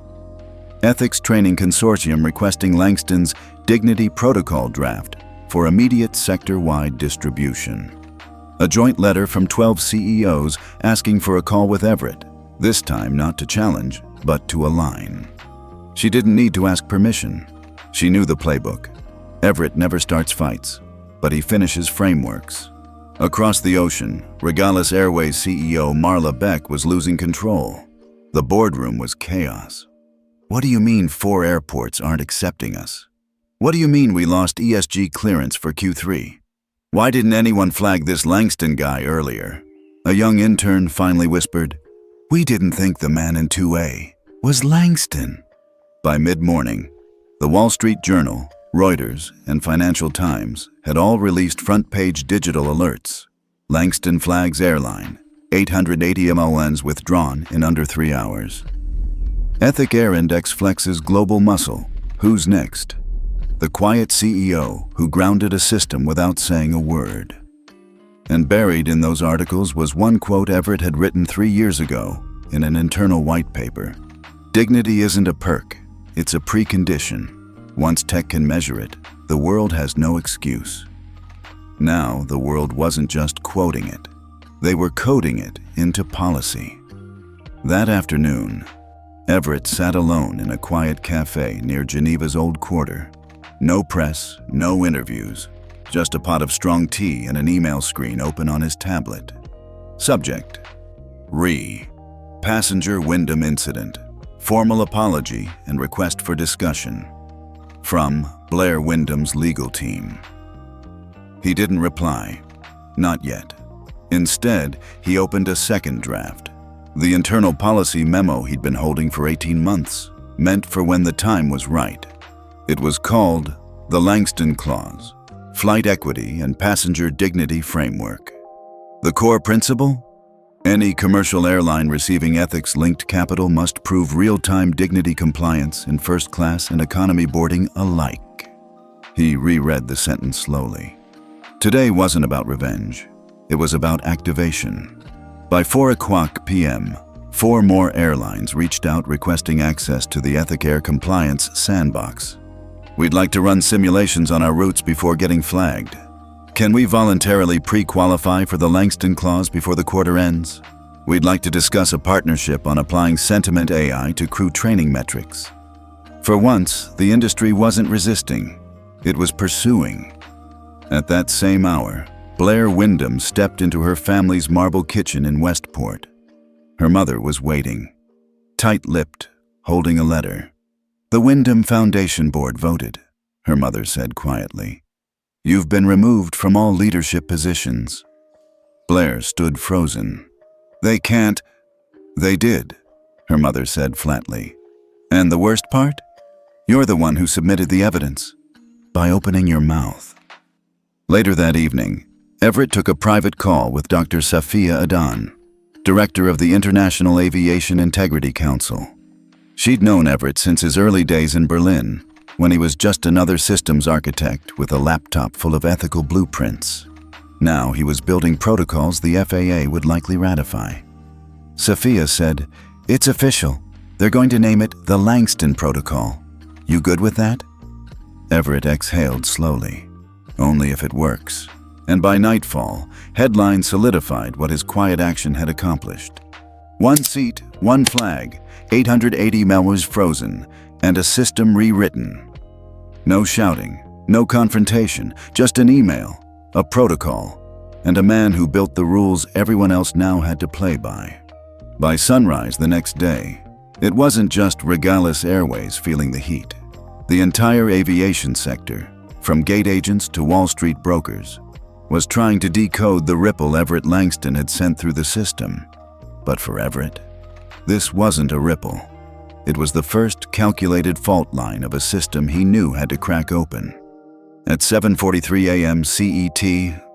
Ethics Training Consortium requesting Langston's Dignity Protocol Draft for immediate sector-wide distribution. A joint letter from 12 CEOs asking for a call with Everett, this time not to challenge, but to align. She didn't need to ask permission. She knew the playbook. Everett never starts fights, but he finishes frameworks. Across the ocean, Regalis Airways CEO Marla Beck was losing control. The boardroom was chaos. "What do you mean 4 airports aren't accepting us? What do you mean we lost ESG clearance for Q3? Why didn't anyone flag this Langston guy earlier?" A young intern finally whispered, "We didn't think the man in 2A was Langston." By mid-morning, the Wall Street Journal, Reuters, and Financial Times had all released front-page digital alerts. Langston flags airline, 880 MLNs withdrawn in under 3 hours. EthicAir Index flexes global muscle. Who's next? The quiet CEO who grounded a system without saying a word. And buried in those articles was one quote Everett had written 3 years ago in an internal white paper. "Dignity isn't a perk, it's a precondition. Once tech can measure it, the world has no excuse." Now, the world wasn't just quoting it. They were coding it into policy. That afternoon, Everett sat alone in a quiet cafe near Geneva's Old Quarter. No press, no interviews, just a pot of strong tea and an email screen open on his tablet. Subject: Passenger Wyndham incident. Formal apology and request for discussion. From Blair Wyndham's legal team. He didn't reply. Not yet. Instead, he opened a second draft. The internal policy memo he'd been holding for 18 months, meant for when the time was right. It was called the Langston Clause, Flight Equity and Passenger Dignity Framework. The core principle? Any commercial airline receiving ethics-linked capital must prove real-time dignity compliance in first class and economy boarding alike. He reread the sentence slowly. Today wasn't about revenge. It was about activation. By 4:00 p.m., 4 more airlines reached out requesting access to the EthicAir compliance sandbox. We'd like to run simulations on our routes before getting flagged. Can we voluntarily pre-qualify for the Langston Clause before the quarter ends? We'd like to discuss a partnership on applying sentiment AI to crew training metrics. For once, the industry wasn't resisting. It was pursuing. At that same hour, Blair Wyndham stepped into her family's marble kitchen in Westport. Her mother was waiting, tight-lipped, holding a letter. The Wyndham Foundation Board voted, her mother said quietly. You've been removed from all leadership positions. Blair stood frozen. They can't. They did, her mother said flatly. And the worst part? You're the one who submitted the evidence, by opening your mouth. Later that evening, Everett took a private call with Dr. Safia Adan, director of the International Aviation Integrity Council. She'd known Everett since his early days in Berlin, when he was just another systems architect with a laptop full of ethical blueprints. Now he was building protocols the FAA would likely ratify. Safia said, "It's official. They're going to name it the Langston Protocol. You good with that?" Everett exhaled slowly. Only if it works. And by nightfall, headlines solidified what his quiet action had accomplished. 1 seat, 1 flag, 880 members frozen, and a system rewritten. No shouting, no confrontation, just an email, a protocol, and a man who built the rules everyone else now had to play by. By sunrise the next day, it wasn't just Regalis Airways feeling the heat. The entire aviation sector, from gate agents to Wall Street brokers, was trying to decode the ripple Everett Langston had sent through the system. But for Everett, this wasn't a ripple. It was the first calculated fault line of a system he knew had to crack open. At 7:43 a.m. CET,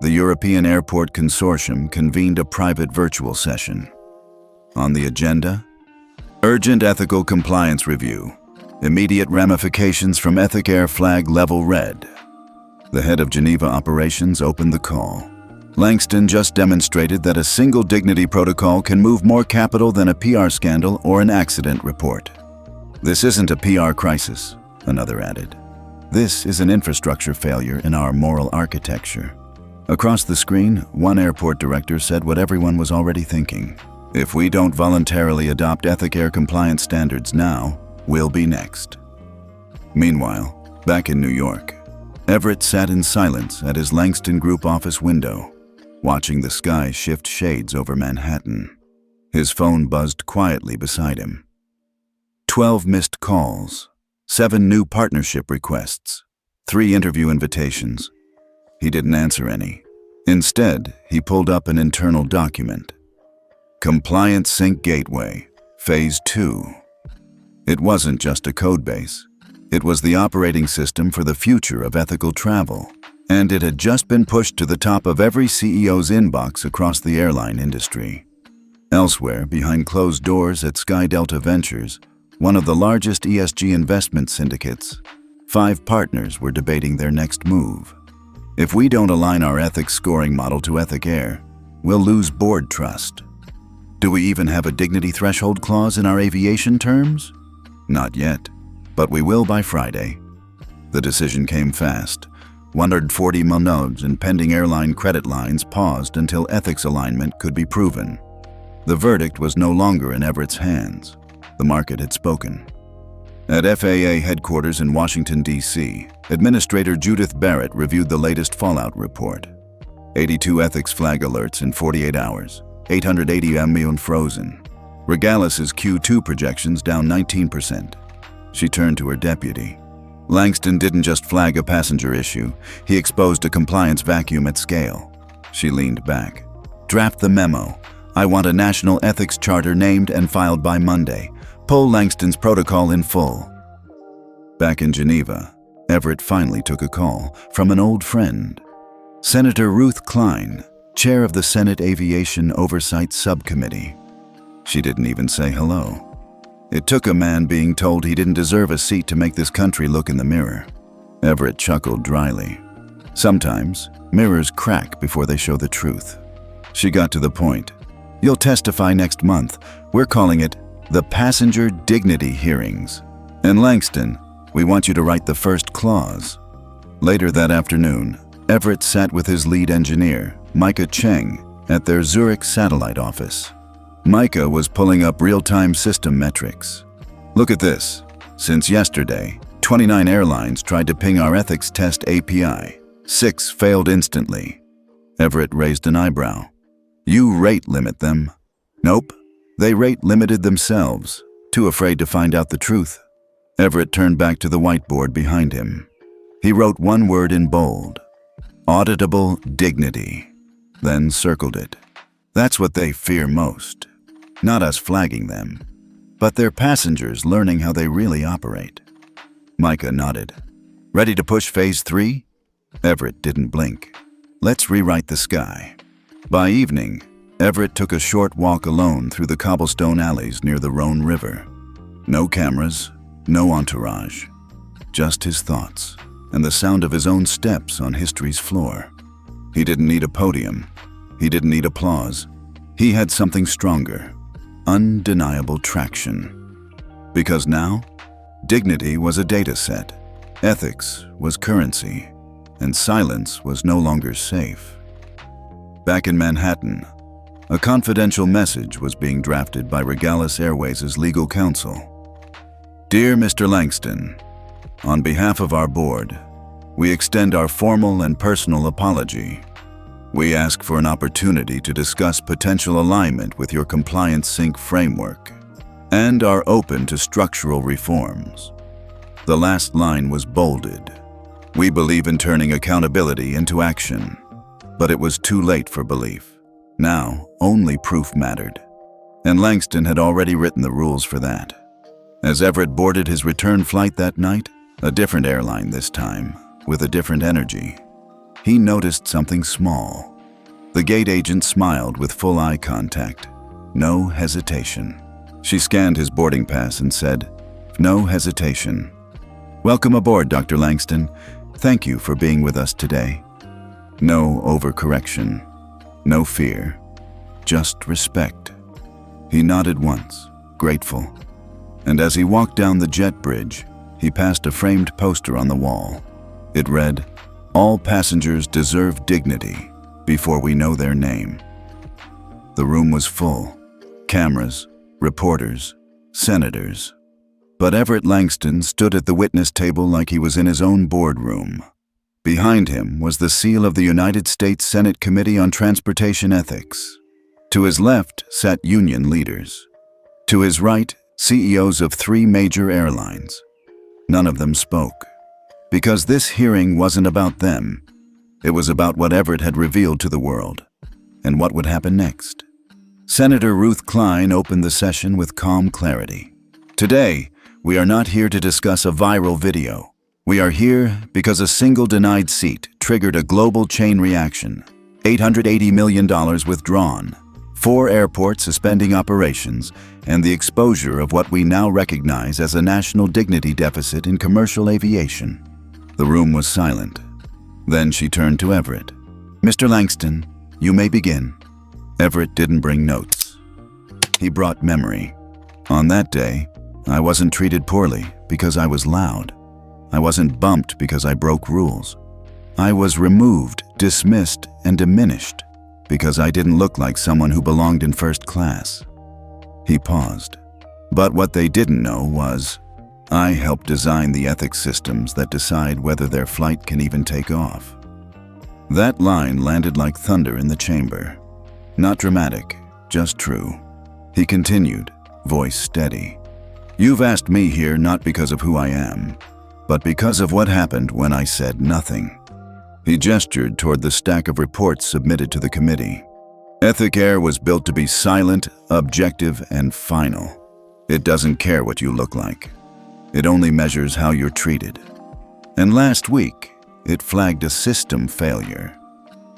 the European Airport Consortium convened a private virtual session. On the agenda, urgent ethical compliance review, immediate ramifications from EthicAir flag level red. The head of Geneva operations opened the call. Langston just demonstrated that a single dignity protocol can move more capital than a PR scandal or an accident report. This isn't a PR crisis, another added. This is an infrastructure failure in our moral architecture. Across the screen, one airport director said what everyone was already thinking. If we don't voluntarily adopt EthicAir compliance standards now, we'll be next. Meanwhile, back in New York, Everett sat in silence at his Langston Group office window, watching the sky shift shades over Manhattan. His phone buzzed quietly beside him. 12 missed calls, 7 new partnership requests, 3 interview invitations. He didn't answer any. Instead, he pulled up an internal document. Compliance Sync Gateway, Phase 2. It wasn't just a codebase. It was the operating system for the future of ethical travel, and it had just been pushed to the top of every CEO's inbox across the airline industry. Elsewhere, behind closed doors at Sky Delta Ventures, one of the largest ESG investment syndicates, 5 partners were debating their next move. If we don't align our ethics scoring model to EthicAir, we'll lose board trust. Do we even have a dignity threshold clause in our aviation terms? Not yet, but we will by Friday. The decision came fast. 140 million in pending airline credit lines paused until ethics alignment could be proven. The verdict was no longer in Everett's hands. The market had spoken. At FAA headquarters in Washington, D.C., Administrator Judith Barrett reviewed the latest fallout report. 82 ethics flag alerts in 48 hours, 880 million frozen. Regalis's Q2 projections down 19%. She turned to her deputy. Langston didn't just flag a passenger issue, he exposed a compliance vacuum at scale. She leaned back. Draft the memo. I want a national ethics charter named and filed by Monday. Pull Langston's protocol in full. Back in Geneva, Everett finally took a call from an old friend. Senator Ruth Klein, chair of the Senate Aviation Oversight Subcommittee. She didn't even say hello. It took a man being told he didn't deserve a seat to make this country look in the mirror. Everett chuckled dryly. Sometimes, mirrors crack before they show the truth. She got to the point. You'll testify next month. We're calling it the Passenger Dignity Hearings. And Langston, we want you to write the first clause. Later that afternoon, Everett sat with his lead engineer, Micah Cheng, at their Zurich satellite office. Micah was pulling up real-time system metrics. Look at this. Since yesterday, 29 airlines tried to ping our ethics test API. 6 failed instantly. Everett raised an eyebrow. You rate limit them. Nope. They rate limited themselves, too afraid to find out the truth. Everett turned back to the whiteboard behind him. He wrote one word in bold. Auditable dignity. Then circled it. That's what they fear most. Not us flagging them, but their passengers learning how they really operate. Micah nodded. Ready to push phase 3? Everett didn't blink. Let's rewrite the sky. By evening, Everett took a short walk alone through the cobblestone alleys near the Rhone River. No cameras, no entourage. Just his thoughts and the sound of his own steps on history's floor. He didn't need a podium. He didn't need applause. He had something stronger. Undeniable traction. Because now, dignity was a data set, ethics was currency, and silence was no longer safe. Back in Manhattan, a confidential message was being drafted by Regalis Airways' legal counsel. Dear Mr. Langston, on behalf of our board, we extend our formal and personal apology. We ask for an opportunity to discuss potential alignment with your compliance sync framework and are open to structural reforms. The last line was bolded. We believe in turning accountability into action, but it was too late for belief. Now, only proof mattered, and Langston had already written the rules for that. As Everett boarded his return flight that night, a different airline this time, with a different energy, he noticed something small. The gate agent smiled with full eye contact. No hesitation. She scanned his boarding pass and said, No hesitation. Welcome aboard, Dr. Langston. Thank you for being with us today. No overcorrection. No fear. Just respect. He nodded once, grateful. And as he walked down the jet bridge, he passed a framed poster on the wall. It read, All passengers deserve dignity before we know their name. The room was full. Cameras, reporters, senators. But Everett Langston stood at the witness table like he was in his own boardroom. Behind him was the seal of the United States Senate Committee on Transportation Ethics. To his left sat union leaders. To his right, CEOs of 3 major airlines. None of them spoke. Because this hearing wasn't about them. It was about what Everett had revealed to the world, and what would happen next. Senator Ruth Klein opened the session with calm clarity. Today, we are not here to discuss a viral video. We are here because a single denied seat triggered a global chain reaction. $880 million withdrawn, 4 airports suspending operations, and the exposure of what we now recognize as a national dignity deficit in commercial aviation. The room was silent. Then she turned to Everett. Mr. Langston, you may begin. Everett didn't bring notes. He brought memory. On that day, I wasn't treated poorly because I was loud. I wasn't bumped because I broke rules. I was removed, dismissed, and diminished because I didn't look like someone who belonged in first class. He paused. But what they didn't know was, I helped design the ethics systems that decide whether their flight can even take off. That line landed like thunder in the chamber. Not dramatic, just true. He continued, voice steady. You've asked me here not because of who I am, but because of what happened when I said nothing. He gestured toward the stack of reports submitted to the committee. EthicAir was built to be silent, objective, and final. It doesn't care what you look like. It only measures how you're treated. And last week, it flagged a system failure.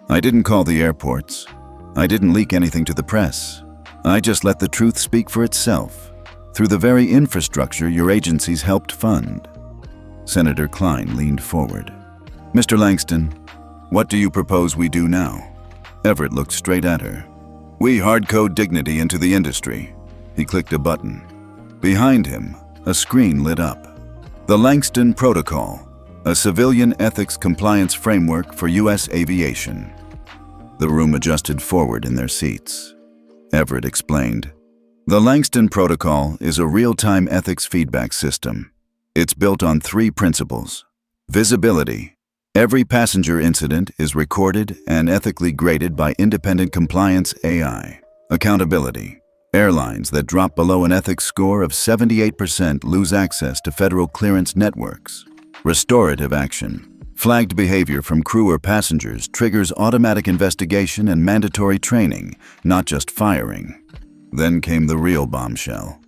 I didn't call the airports. I didn't leak anything to the press. I just let the truth speak for itself, through the very infrastructure your agencies helped fund. Senator Klein leaned forward. Mr. Langston, what do you propose we do now? Everett looked straight at her. We hard-code dignity into the industry. He clicked a button. Behind him, a screen lit up. The Langston Protocol, a civilian ethics compliance framework for U.S. aviation. The room adjusted forward in their seats. Everett explained. The Langston Protocol is a real-time ethics feedback system. It's built on 3 principles. Visibility. Every passenger incident is recorded and ethically graded by independent compliance AI. Accountability. Airlines that drop below an ethics score of 78% lose access to federal clearance networks. Restorative action. Flagged behavior from crew or passengers triggers automatic investigation and mandatory training, not just firing. Then came the real bombshell.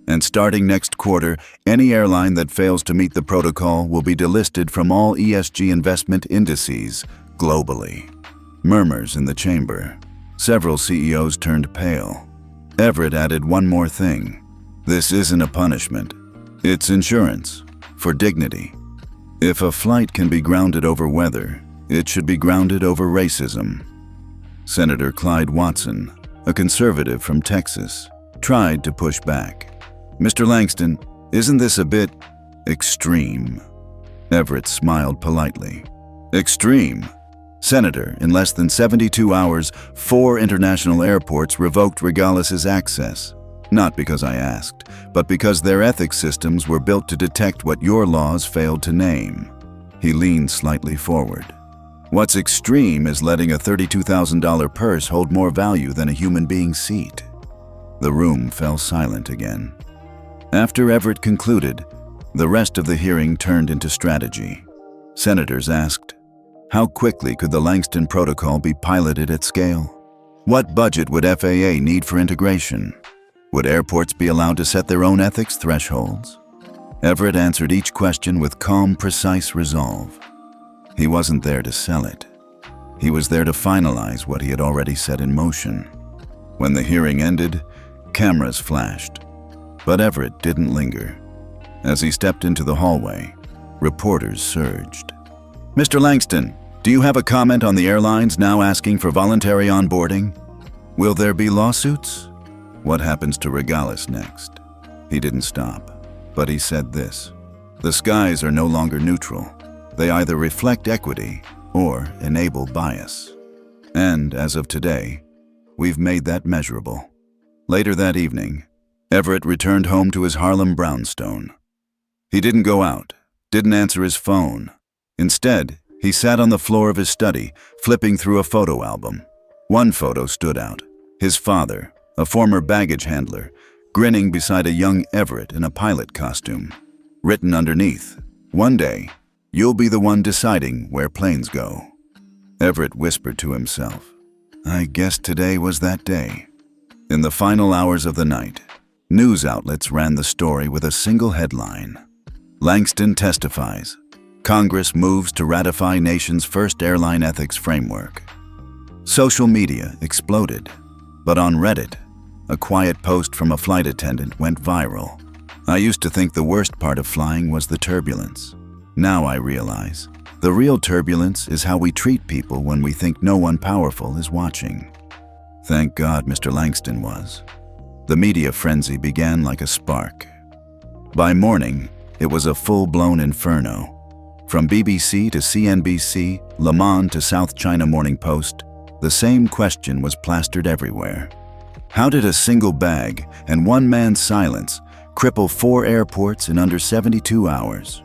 And starting next quarter, any airline that fails to meet the protocol will be delisted from all ESG investment indices globally. Murmurs in the chamber. Several CEOs turned pale. Everett added one more thing. This isn't a punishment. It's insurance for dignity. If a flight can be grounded over weather, it should be grounded over racism. Senator Clyde Watson, a conservative from Texas, tried to push back. Mr. Langston, isn't this a bit extreme? Everett smiled politely. Extreme? Senator, in less than 72 hours, 4 international airports revoked Regalis's access. Not because I asked, but because their ethics systems were built to detect what your laws failed to name. He leaned slightly forward. What's extreme is letting a $32,000 purse hold more value than a human being's seat. The room fell silent again. After Everett concluded, the rest of the hearing turned into strategy. Senators asked, how quickly could the Langston Protocol be piloted at scale? What budget would FAA need for integration? Would airports be allowed to set their own ethics thresholds? Everett answered each question with calm, precise resolve. He wasn't there to sell it. He was there to finalize what he had already set in motion. When the hearing ended, cameras flashed. But Everett didn't linger. As he stepped into the hallway, reporters surged. Mr. Langston, do you have a comment on the airlines now asking for voluntary onboarding? Will there be lawsuits? What happens to Regalis next? He didn't stop, but he said this. The skies are no longer neutral. They either reflect equity or enable bias. And as of today, we've made that measurable. Later that evening, Everett returned home to his Harlem brownstone. He didn't go out, didn't answer his phone. Instead, he sat on the floor of his study, flipping through a photo album. One photo stood out. His father, a former baggage handler, grinning beside a young Everett in a pilot costume. Written underneath, one day, you'll be the one deciding where planes go. Everett whispered to himself, I guess today was that day. In the final hours of the night, news outlets ran the story with a single headline. Langston testifies. Congress moves to ratify nation's first airline ethics framework. Social media exploded, but on Reddit, a quiet post from a flight attendant went viral. I used to think the worst part of flying was the turbulence. Now I realize, the real turbulence is how we treat people when we think no one powerful is watching. Thank God Mr. Langston was. The media frenzy began like a spark. By morning, it was a full-blown inferno. From BBC to CNBC, Le Monde to South China Morning Post, the same question was plastered everywhere. How did a single bag and one man's silence cripple 4 airports in under 72 hours.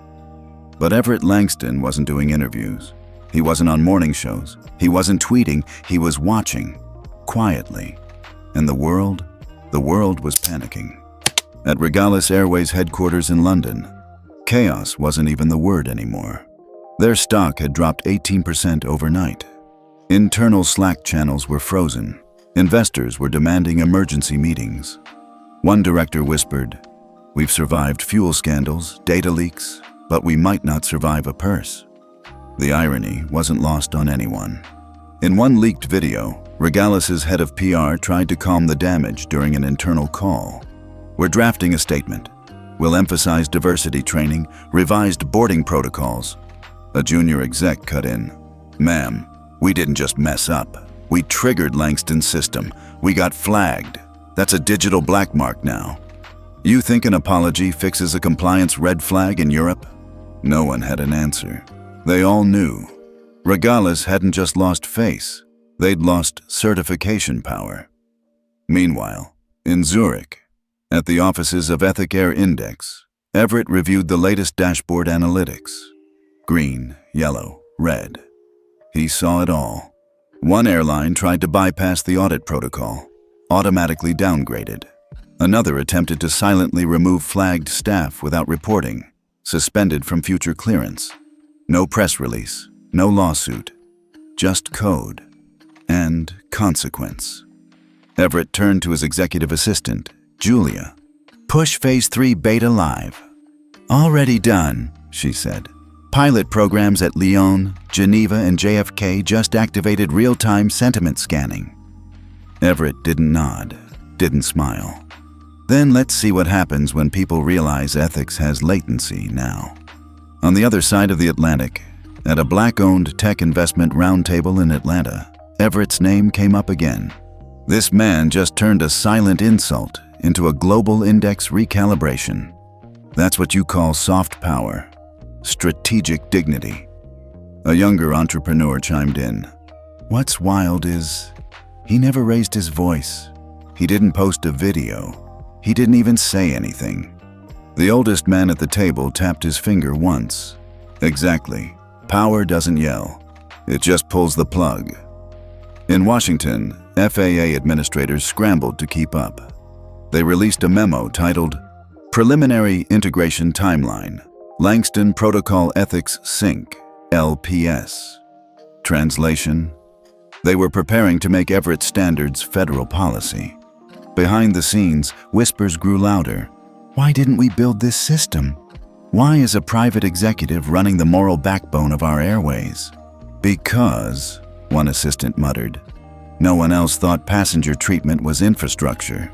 But Everett Langston wasn't doing interviews. He wasn't on morning shows. He wasn't tweeting. He was watching, quietly. And the world was panicking. At Regalis Airways headquarters in London, chaos wasn't even the word anymore. Their stock had dropped 18% overnight. Internal Slack channels were frozen. Investors were demanding emergency meetings. One director whispered, "We've survived fuel scandals, data leaks, but we might not survive a purse." The irony wasn't lost on anyone. In one leaked video, Regalis's head of PR tried to calm the damage during an internal call. "We're drafting a statement. We'll emphasize diversity training, revised boarding protocols." A junior exec cut in. "Ma'am, we didn't just mess up. We triggered Langston's system. We got flagged. That's a digital black mark now. You think an apology fixes a compliance red flag in Europe?" No one had an answer. They all knew. Regalis hadn't just lost face. They'd lost certification power. Meanwhile, in Zurich, at the offices of EthicAir Index, Everett reviewed the latest dashboard analytics. Green, yellow, red. He saw it all. One airline tried to bypass the audit protocol, automatically downgraded. Another attempted to silently remove flagged staff without reporting, suspended from future clearance. No press release, no lawsuit, just code and consequence. Everett turned to his executive assistant, Julia. "Push Phase 3 beta live." "Already done," she said. "Pilot programs at Lyon, Geneva, and JFK just activated real-time sentiment scanning." Everett didn't nod, didn't smile. "Then let's see what happens when people realize ethics has latency now." On the other side of the Atlantic, at a Black-owned tech investment roundtable in Atlanta, Everett's name came up again. This man just turned a silent insult into a global index recalibration. That's what you call soft power, strategic dignity. A younger entrepreneur chimed in. "What's wild is, he never raised his voice. He didn't post a video. He didn't even say anything." The oldest man at the table tapped his finger once. Exactly. Power doesn't yell. It just pulls the plug. In Washington, FAA administrators scrambled to keep up. They released a memo titled Preliminary Integration Timeline, Langston Protocol Ethics Sync, LPS. Translation: they were preparing to make Everett Standards federal policy. Behind the scenes, whispers grew louder. "Why didn't we build this system? Why is a private executive running the moral backbone of our airways?" "Because," one assistant muttered, "no one else thought passenger treatment was infrastructure."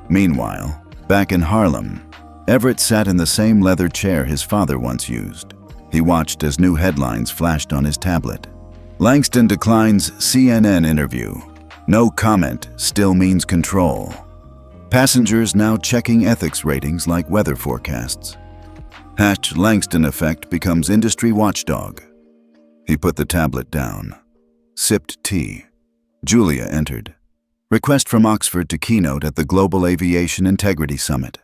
Meanwhile, back in Harlem, Everett sat in the same leather chair his father once used. He watched as new headlines flashed on his tablet. "Langston declines CNN interview. No comment still means control. Passengers now checking ethics ratings like weather forecasts. #Langston effect becomes industry watchdog." He put the tablet down, sipped tea. Julia entered. "Request from Oxford to keynote at the Global Aviation Integrity Summit.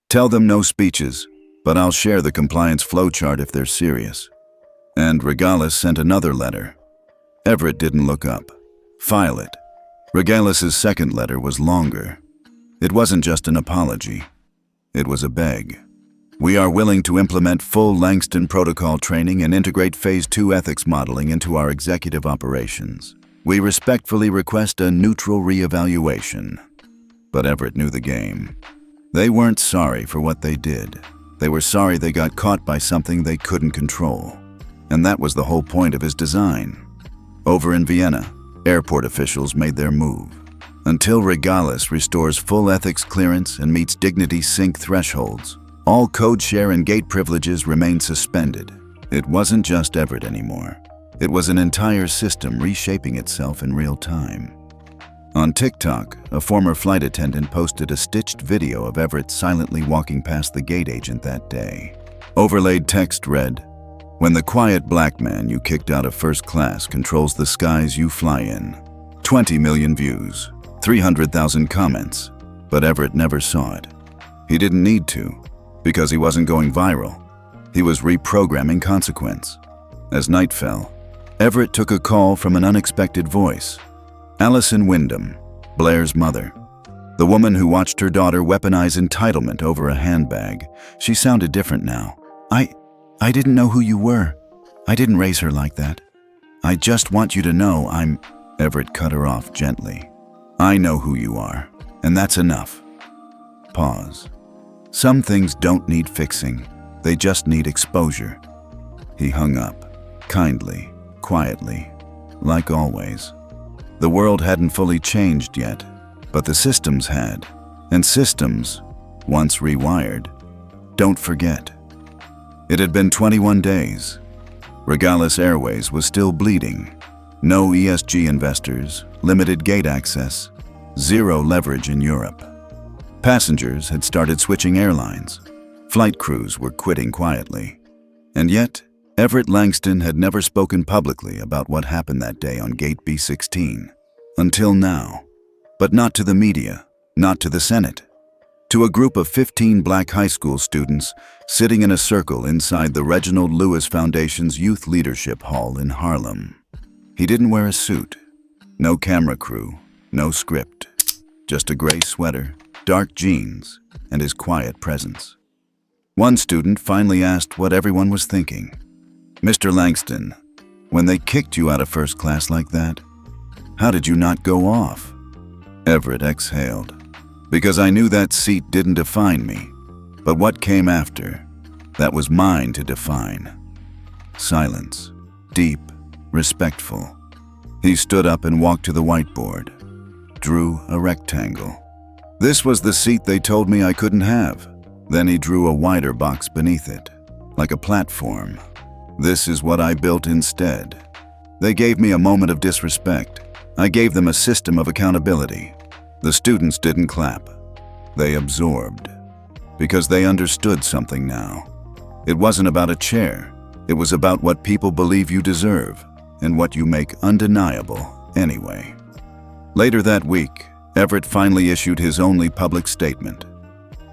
Tell them no speeches, but I'll share the compliance flowchart if they're serious." And Regalis sent another letter. Everett didn't look up. File it. Regalis's second letter was longer. It wasn't just an apology. It was a beg. "We are willing to implement full Langston protocol training and integrate Phase 2 ethics modeling into our executive operations. We respectfully request a neutral reevaluation." But Everett knew the game. They weren't sorry for what they did. They were sorry they got caught by something they couldn't control. And that was the whole point of his design. Over in Vienna, airport officials made their move. Until Regalis restores full ethics clearance and meets dignity sync thresholds, all code share and gate privileges remain suspended. It wasn't just Everett anymore. It was an entire system reshaping itself in real time. On TikTok, a former flight attendant posted a stitched video of Everett silently walking past the gate agent that day. Overlaid text read, "When the quiet black man you kicked out of first class controls the skies you fly in." 20 million views, 300,000 comments, but Everett never saw it. He didn't need to, because he wasn't going viral. He was reprogramming consequence. As night fell, Everett took a call from an unexpected voice. Allison Wyndham, Blair's mother. The woman who watched her daughter weaponize entitlement over a handbag. She sounded different now. I didn't know who you were. I didn't raise her like that. I just want you to know I'm... Everett cut her off gently. I know who you are, and that's enough. Pause. Some things don't need fixing. They just need exposure. He hung up, kindly, quietly, like always. The world hadn't fully changed yet, but the systems had. And systems, once rewired, don't forget. It had been 21 days. Regalis Airways was still bleeding. No ESG investors, limited gate access, zero leverage in Europe. Passengers had started switching airlines. Flight crews were quitting quietly. And yet, Everett Langston had never spoken publicly about what happened that day on Gate B16. Until now. But not to the media, not to the Senate. To a group of 15 black high school students sitting in a circle inside the Reginald Lewis Foundation's Youth Leadership Hall in Harlem. He didn't wear a suit. No camera crew, no script. Just a gray sweater, dark jeans, and his quiet presence. One student finally asked what everyone was thinking. Mr. Langston, when they kicked you out of first class like that, how did you not go off? Everett exhaled. Because I knew that seat didn't define me, but what came after, that was mine to define. Silence, deep, respectful. He stood up and walked to the whiteboard, drew a rectangle. This was the seat they told me I couldn't have. Then he drew a wider box beneath it, like a platform. This is what I built instead. They gave me a moment of disrespect. I gave them a system of accountability. The students didn't clap. They absorbed. Because they understood something now. It wasn't about a chair. It was about what people believe you deserve and what you make undeniable anyway. Later that week, Everett finally issued his only public statement.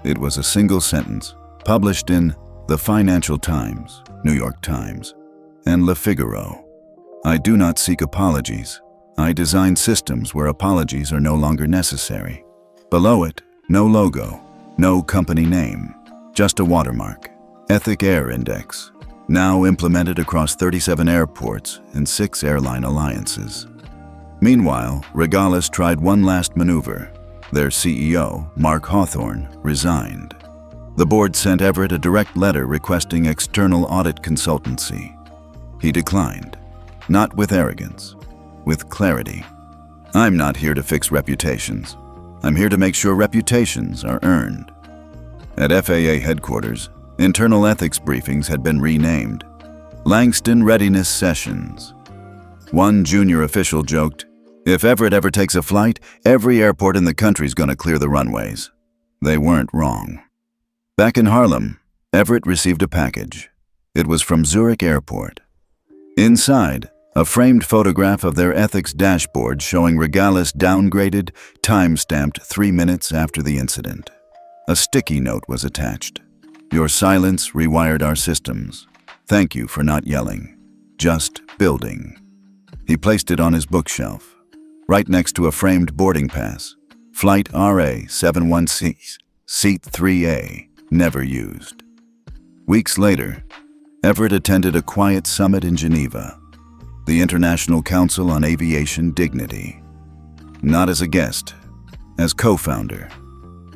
It was a single sentence, published in the Financial Times, New York Times, and Le Figaro. I do not seek apologies. I design systems where apologies are no longer necessary. Below it, no logo, no company name, just a watermark. EthicAir Index, now implemented across 37 airports and 6 airline alliances. Meanwhile, Regalis tried one last maneuver. Their CEO, Mark Hawthorne, resigned. The board sent Everett a direct letter requesting external audit consultancy. He declined, not with arrogance, with clarity. I'm not here to fix reputations. I'm here to make sure reputations are earned. At FAA headquarters, internal ethics briefings had been renamed Langston Readiness Sessions. One junior official joked, "If Everett ever takes a flight, every airport in the country's gonna clear the runways." They weren't wrong. Back in Harlem, Everett received a package. It was from Zurich Airport. Inside, a framed photograph of their ethics dashboard showing Regalis downgraded, time-stamped 3 minutes after the incident. A sticky note was attached. Your silence rewired our systems. Thank you for not yelling, just building. He placed it on his bookshelf, right next to a framed boarding pass. Flight RA-71C, Seat 3A, never used. Weeks later, Everett attended a quiet summit in Geneva, the International Council on Aviation Dignity. Not as a guest, as co-founder.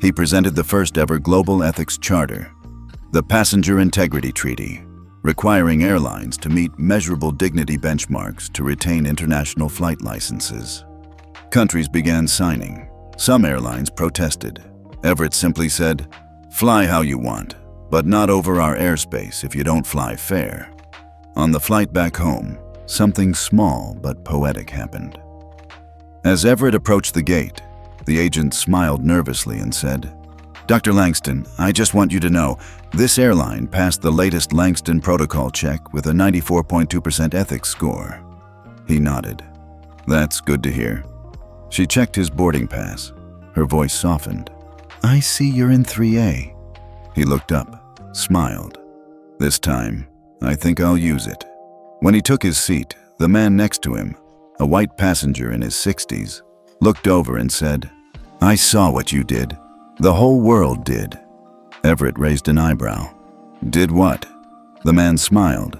He presented the first ever global ethics charter, the Passenger Integrity Treaty, requiring airlines to meet measurable dignity benchmarks to retain international flight licenses. Countries began signing. Some airlines protested. Everett simply said, "Fly how you want, but not over our airspace if you don't fly fair." On the flight back home, something small but poetic happened. As Everett approached the gate, the agent smiled nervously and said, "Dr. Langston, I just want you to know, this airline passed the latest Langston protocol check with a 94.2% ethics score." He nodded. "That's good to hear." She checked his boarding pass. Her voice softened. I see you're in 3A. He looked up, smiled. This time, I think I'll use it. When he took his seat, the man next to him, a white passenger in his 60s, looked over and said, I saw what you did. The whole world did. Everett raised an eyebrow. Did what? The man smiled.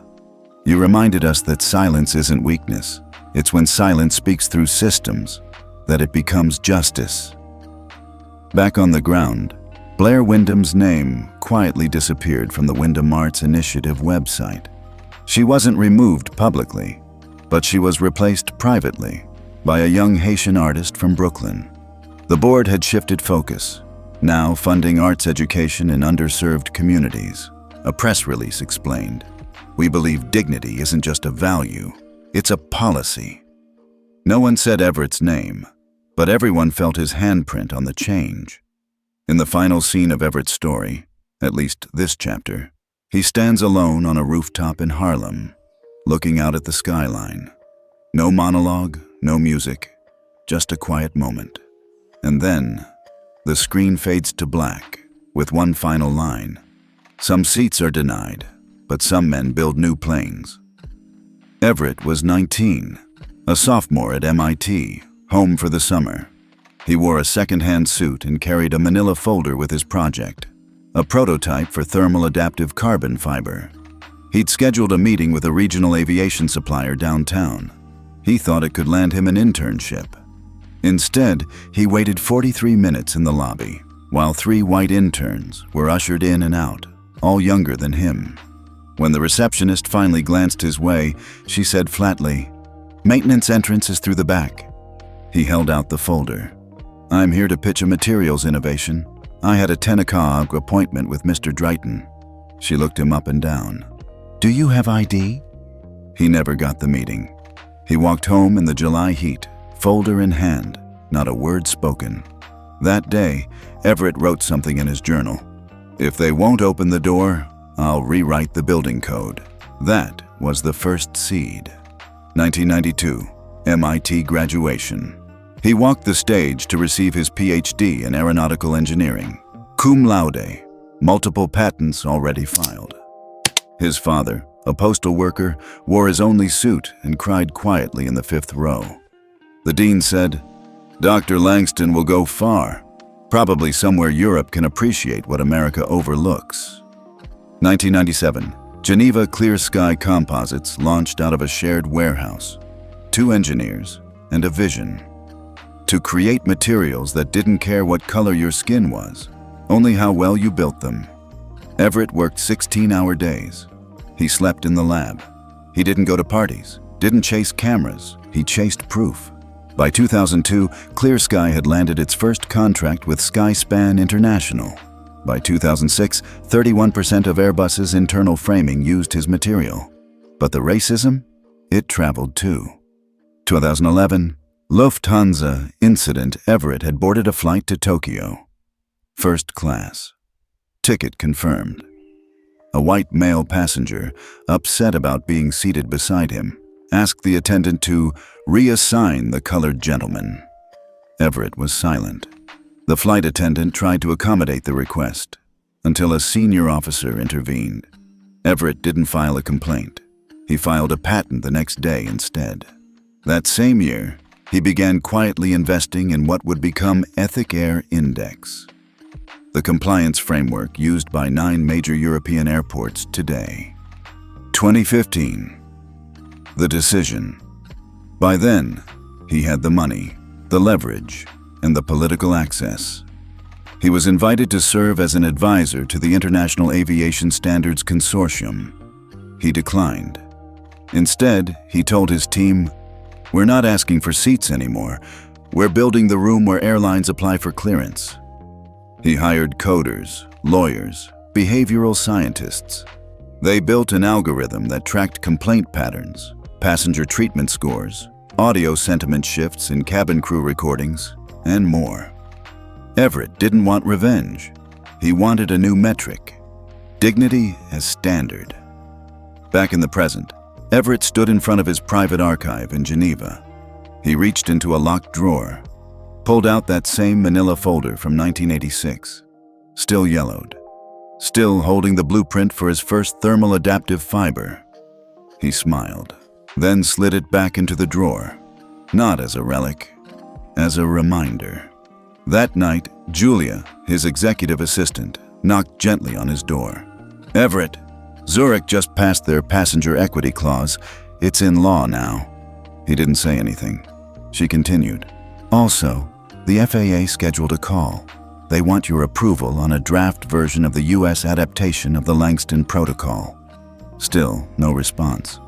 You reminded us that silence isn't weakness. It's when silence speaks through systems that it becomes justice. Back on the ground, Blair Wyndham's name quietly disappeared from the Wyndham Arts Initiative website. She wasn't removed publicly, but she was replaced privately by a young Haitian artist from Brooklyn. The board had shifted focus, now funding arts education in underserved communities. A press release explained, "We believe dignity isn't just a value, it's a policy." No one said Everett's name, but everyone felt his handprint on the change. In the final scene of Everett's story, at least this chapter, he stands alone on a rooftop in Harlem, looking out at the skyline. No monologue, no music, just a quiet moment. And then, the screen fades to black, with one final line. Some seats are denied, but some men build new planes. Everett was 19, a sophomore at MIT, home for the summer. He wore a second-hand suit and carried a manila folder with his project, a prototype for thermal adaptive carbon fiber. He'd scheduled a meeting with a regional aviation supplier downtown. He thought it could land him an internship. Instead, he waited 43 minutes in the lobby, while 3 white interns were ushered in and out, all younger than him. When the receptionist finally glanced his way, she said flatly, "Maintenance entrance is through the back." He held out the folder. "I'm here to pitch a materials innovation. I had a 10 o'clock appointment with Mr. Drayton." She looked him up and down. "Do you have ID?" He never got the meeting. He walked home in the July heat, folder in hand, not a word spoken. That day, Everett wrote something in his journal. "If they won't open the door, I'll rewrite the building code." That was the first seed. 1992, MIT graduation. He walked the stage to receive his PhD in aeronautical engineering. Cum laude, multiple patents already filed. His father, a postal worker, wore his only suit and cried quietly in the 5th row. The dean said, "Dr. Langston will go far, probably somewhere Europe can appreciate what America overlooks." 1997, Geneva Clear Sky Composites launched out of a shared warehouse. 2 engineers and a vision. To create materials that didn't care what color your skin was, only how well you built them. Everett worked 16-hour days. He slept in the lab. He didn't go to parties, didn't chase cameras, he chased proof. By 2002, Clear Sky had landed its first contract with Skyspan International. By 2006, 31% of Airbus's internal framing used his material. But the racism? It traveled too. 2011, Lufthansa incident. Everett had boarded a flight to Tokyo. First class. Ticket confirmed. A white male passenger, upset about being seated beside him, asked the attendant to reassign the colored gentleman. Everett was silent. The flight attendant tried to accommodate the request, until a senior officer intervened. Everett didn't file a complaint. He filed a patent the next day instead. That same year, he began quietly investing in what would become EthicAir Index, the compliance framework used by 9 major European airports today. 2015. The decision. By then, he had the money, the leverage, and the political access. He was invited to serve as an advisor to the International Aviation Standards Consortium. He declined. Instead, he told his team, "We're not asking for seats anymore. We're building the room where airlines apply for clearance." He hired coders, lawyers, behavioral scientists. They built an algorithm that tracked complaint patterns, passenger treatment scores, audio sentiment shifts in cabin crew recordings, and more. Everett didn't want revenge. He wanted a new metric: dignity as standard. Back in the present, Everett stood in front of his private archive in Geneva. He reached into a locked drawer, pulled out that same manila folder from 1986, still yellowed, still holding the blueprint for his first thermal adaptive fiber. He smiled, then slid it back into the drawer, not as a relic, as a reminder. That night, Julia, his executive assistant, knocked gently on his door. "Everett, Zurich just passed their passenger equity clause. It's in law now." He didn't say anything. She continued, "Also, the FAA scheduled a call. They want your approval on a draft version of the U.S. adaptation of the Langston Protocol." Still, no response.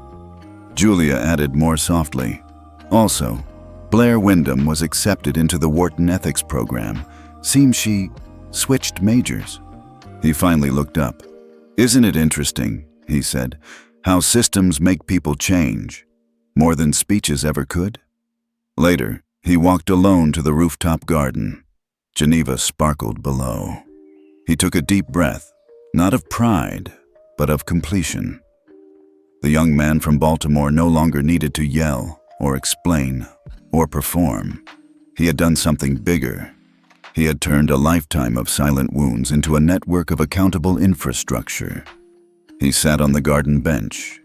Julia added more softly, "Also, Blair Wyndham was accepted into the Wharton ethics program. Seems she switched majors." He finally looked up. "Isn't it interesting," he said, "how systems make people change, more than speeches ever could?" Later, he walked alone to the rooftop garden. Geneva sparkled below. He took a deep breath, not of pride, but of completion. The young man from Baltimore no longer needed to yell or explain or perform. He had done something bigger. He had turned a lifetime of silent wounds into a network of accountable infrastructure. He sat on the garden bench,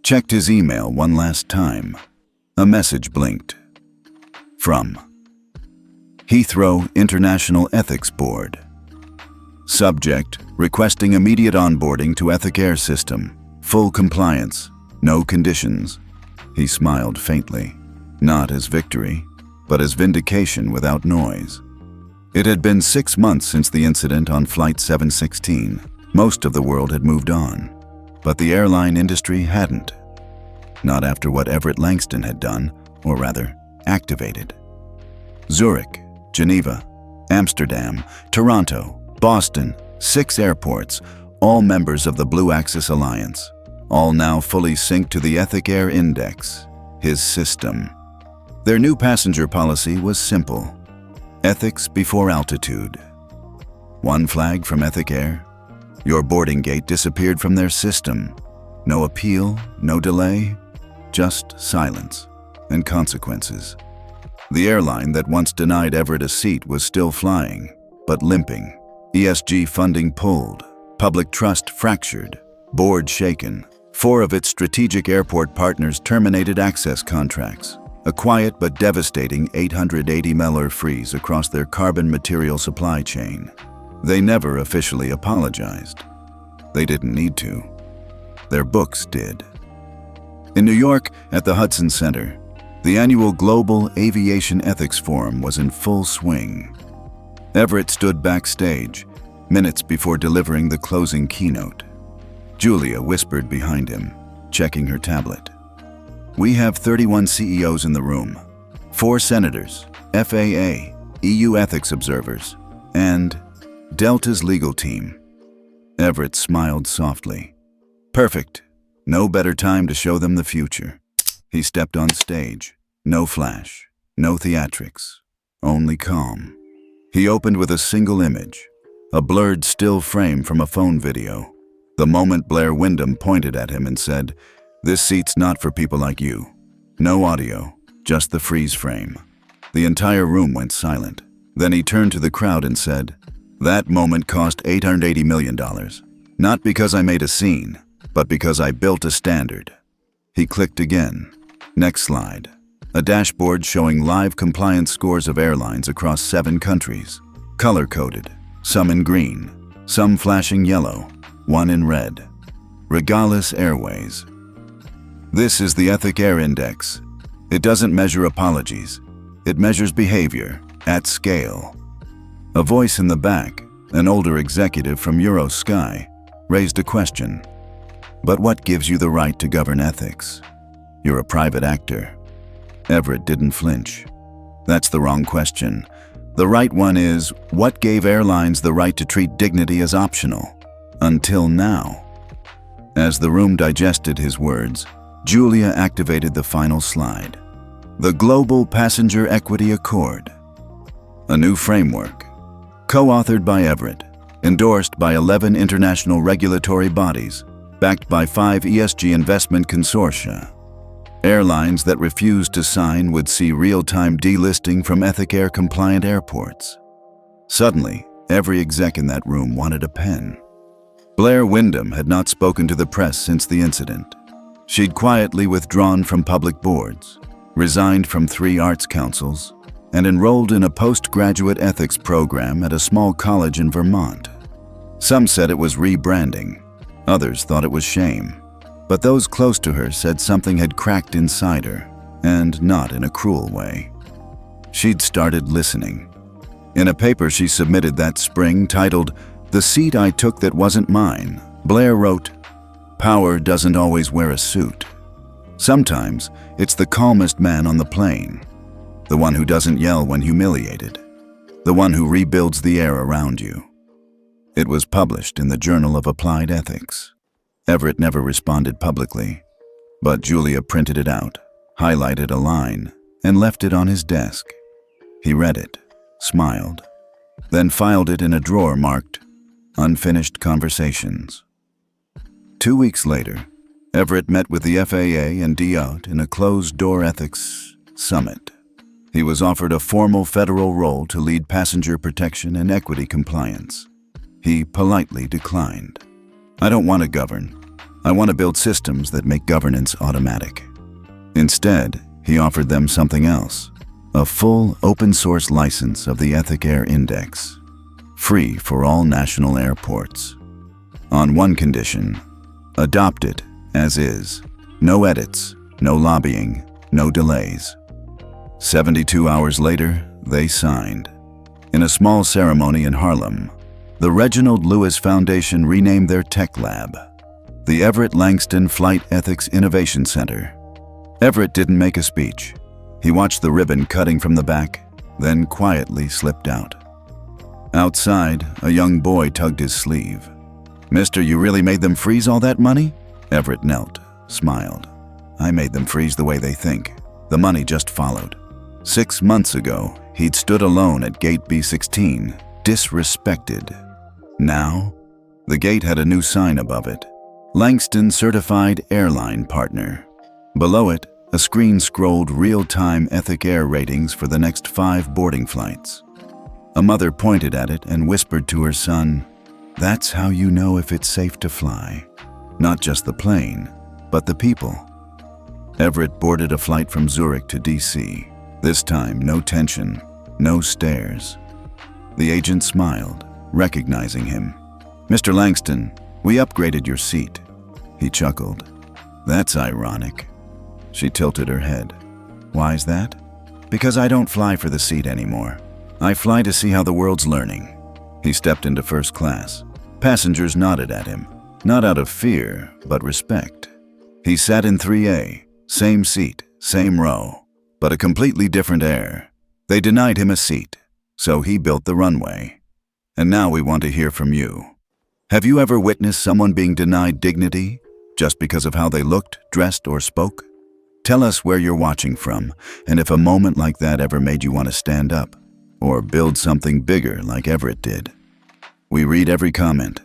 checked his email one last time. A message blinked. From Heathrow International Ethics Board. Subject: requesting immediate onboarding to EthicAir system. Full compliance. No conditions. He smiled faintly, not as victory, but as vindication without noise. It had been 6 months since the incident on Flight 716. Most of the world had moved on, but the airline industry hadn't. Not after what Everett Langston had done, or rather, activated. Zurich, Geneva, Amsterdam, Toronto, Boston, 6 airports, all members of the Blue Axis Alliance, all now fully synced to the EthicAir Index, his system. Their new passenger policy was simple: ethics before altitude. One flag from EthicAir, your boarding gate disappeared from their system. No appeal, no delay, just silence and consequences. The airline that once denied Everett a seat was still flying, but limping. ESG funding pulled, public trust fractured, board shaken. 4 of its strategic airport partners terminated access contracts, a quiet but devastating 880 million freeze across their carbon material supply chain. They never officially apologized. They didn't need to. Their books did. In New York, at the Hudson Center, the annual Global Aviation Ethics Forum was in full swing. Everett stood backstage, minutes before delivering the closing keynote. Julia whispered behind him, checking her tablet. "We have 31 CEOs in the room, 4 senators, FAA, EU ethics observers, and Delta's legal team." Everett smiled softly. "Perfect. No better time to show them the future." He stepped on stage. No flash, no theatrics, only calm. He opened with a single image, a blurred still frame from a phone video. The moment Blair Wyndham pointed at him and said, "This seat's not for people like you." No audio, just the freeze frame. The entire room went silent. Then he turned to the crowd and said, "That moment cost $880 million. Not because I made a scene, but because I built a standard." He clicked again. Next slide. A dashboard showing live compliance scores of airlines across 7 countries, color-coded, some in green, some flashing yellow, one in red. Regalis Airways. This is the EthicAir Index. It doesn't measure apologies. It measures behavior, at scale. A voice in the back, an older executive from Eurosky, raised a question. "But what gives you the right to govern ethics? You're a private actor." Everett didn't flinch. "That's the wrong question. The right one is, what gave airlines the right to treat dignity as optional? Until now." As the room digested his words, Julia activated the final slide. The Global Passenger Equity Accord. A new framework, co-authored by Everett, endorsed by 11 international regulatory bodies, backed by 5 ESG investment consortia. Airlines that refused to sign would see real-time delisting from EthicAir compliant airports. Suddenly, every exec in that room wanted a pen. Blair Wyndham had not spoken to the press since the incident. She'd quietly withdrawn from public boards, resigned from 3 arts councils, and enrolled in a postgraduate ethics program at a small college in Vermont. Some said it was rebranding. Others thought it was shame. But those close to her said something had cracked inside her, and not in a cruel way. She'd started listening. In a paper she submitted that spring titled, "The Seat I Took That Wasn't Mine," Blair wrote, "Power doesn't always wear a suit. Sometimes it's the calmest man on the plane, the one who doesn't yell when humiliated, the one who rebuilds the air around you." It was published in the Journal of Applied Ethics. Everett never responded publicly, but Julia printed it out, highlighted a line, and left it on his desk. He read it, smiled, then filed it in a drawer marked Unfinished Conversations. 2 weeks later, Everett met with the FAA and DOT in a closed-door ethics summit. He was offered a formal federal role to lead passenger protection and equity compliance. He politely declined. "I don't want to govern. I want to build systems that make governance automatic." Instead, he offered them something else, a full open-source license of the EthicAir Index, free for all national airports. On one condition, adopt it as is. No edits, no lobbying, no delays. 72 hours later, they signed. In a small ceremony in Harlem, the Reginald Lewis Foundation renamed their tech lab the Everett Langston Flight Ethics Innovation Center. Everett didn't make a speech. He watched the ribbon cutting from the back, then quietly slipped out. Outside, a young boy tugged his sleeve. "Mister, you really made them freeze all that money?" Everett knelt, smiled. "I made them freeze the way they think. The money just followed." 6 months ago, he'd stood alone at gate B16, disrespected. Now, the gate had a new sign above it, Langston Certified Airline Partner. Below it, a screen scrolled real-time EthicAir ratings for the next 5 boarding flights. A mother pointed at it and whispered to her son, "That's how you know if it's safe to fly. Not just the plane, but the people." Everett boarded a flight from Zurich to DC. This time, no tension, no stares. The agent smiled, recognizing him. "Mr. Langston, we upgraded your seat." He chuckled. "That's ironic." She tilted her head. "Why's that?" "Because I don't fly for the seat anymore. I fly to see how the world's learning." He stepped into first class. Passengers nodded at him, not out of fear, but respect. He sat in 3A, same seat, same row, but a completely different air. They denied him a seat, so he built the runway. And now we want to hear from you. Have you ever witnessed someone being denied dignity just because of how they looked, dressed, or spoke? Tell us where you're watching from, and if a moment like that ever made you want to stand up, or build something bigger like Everett did. We read every comment,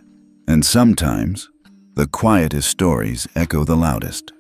and sometimes the quietest stories echo the loudest.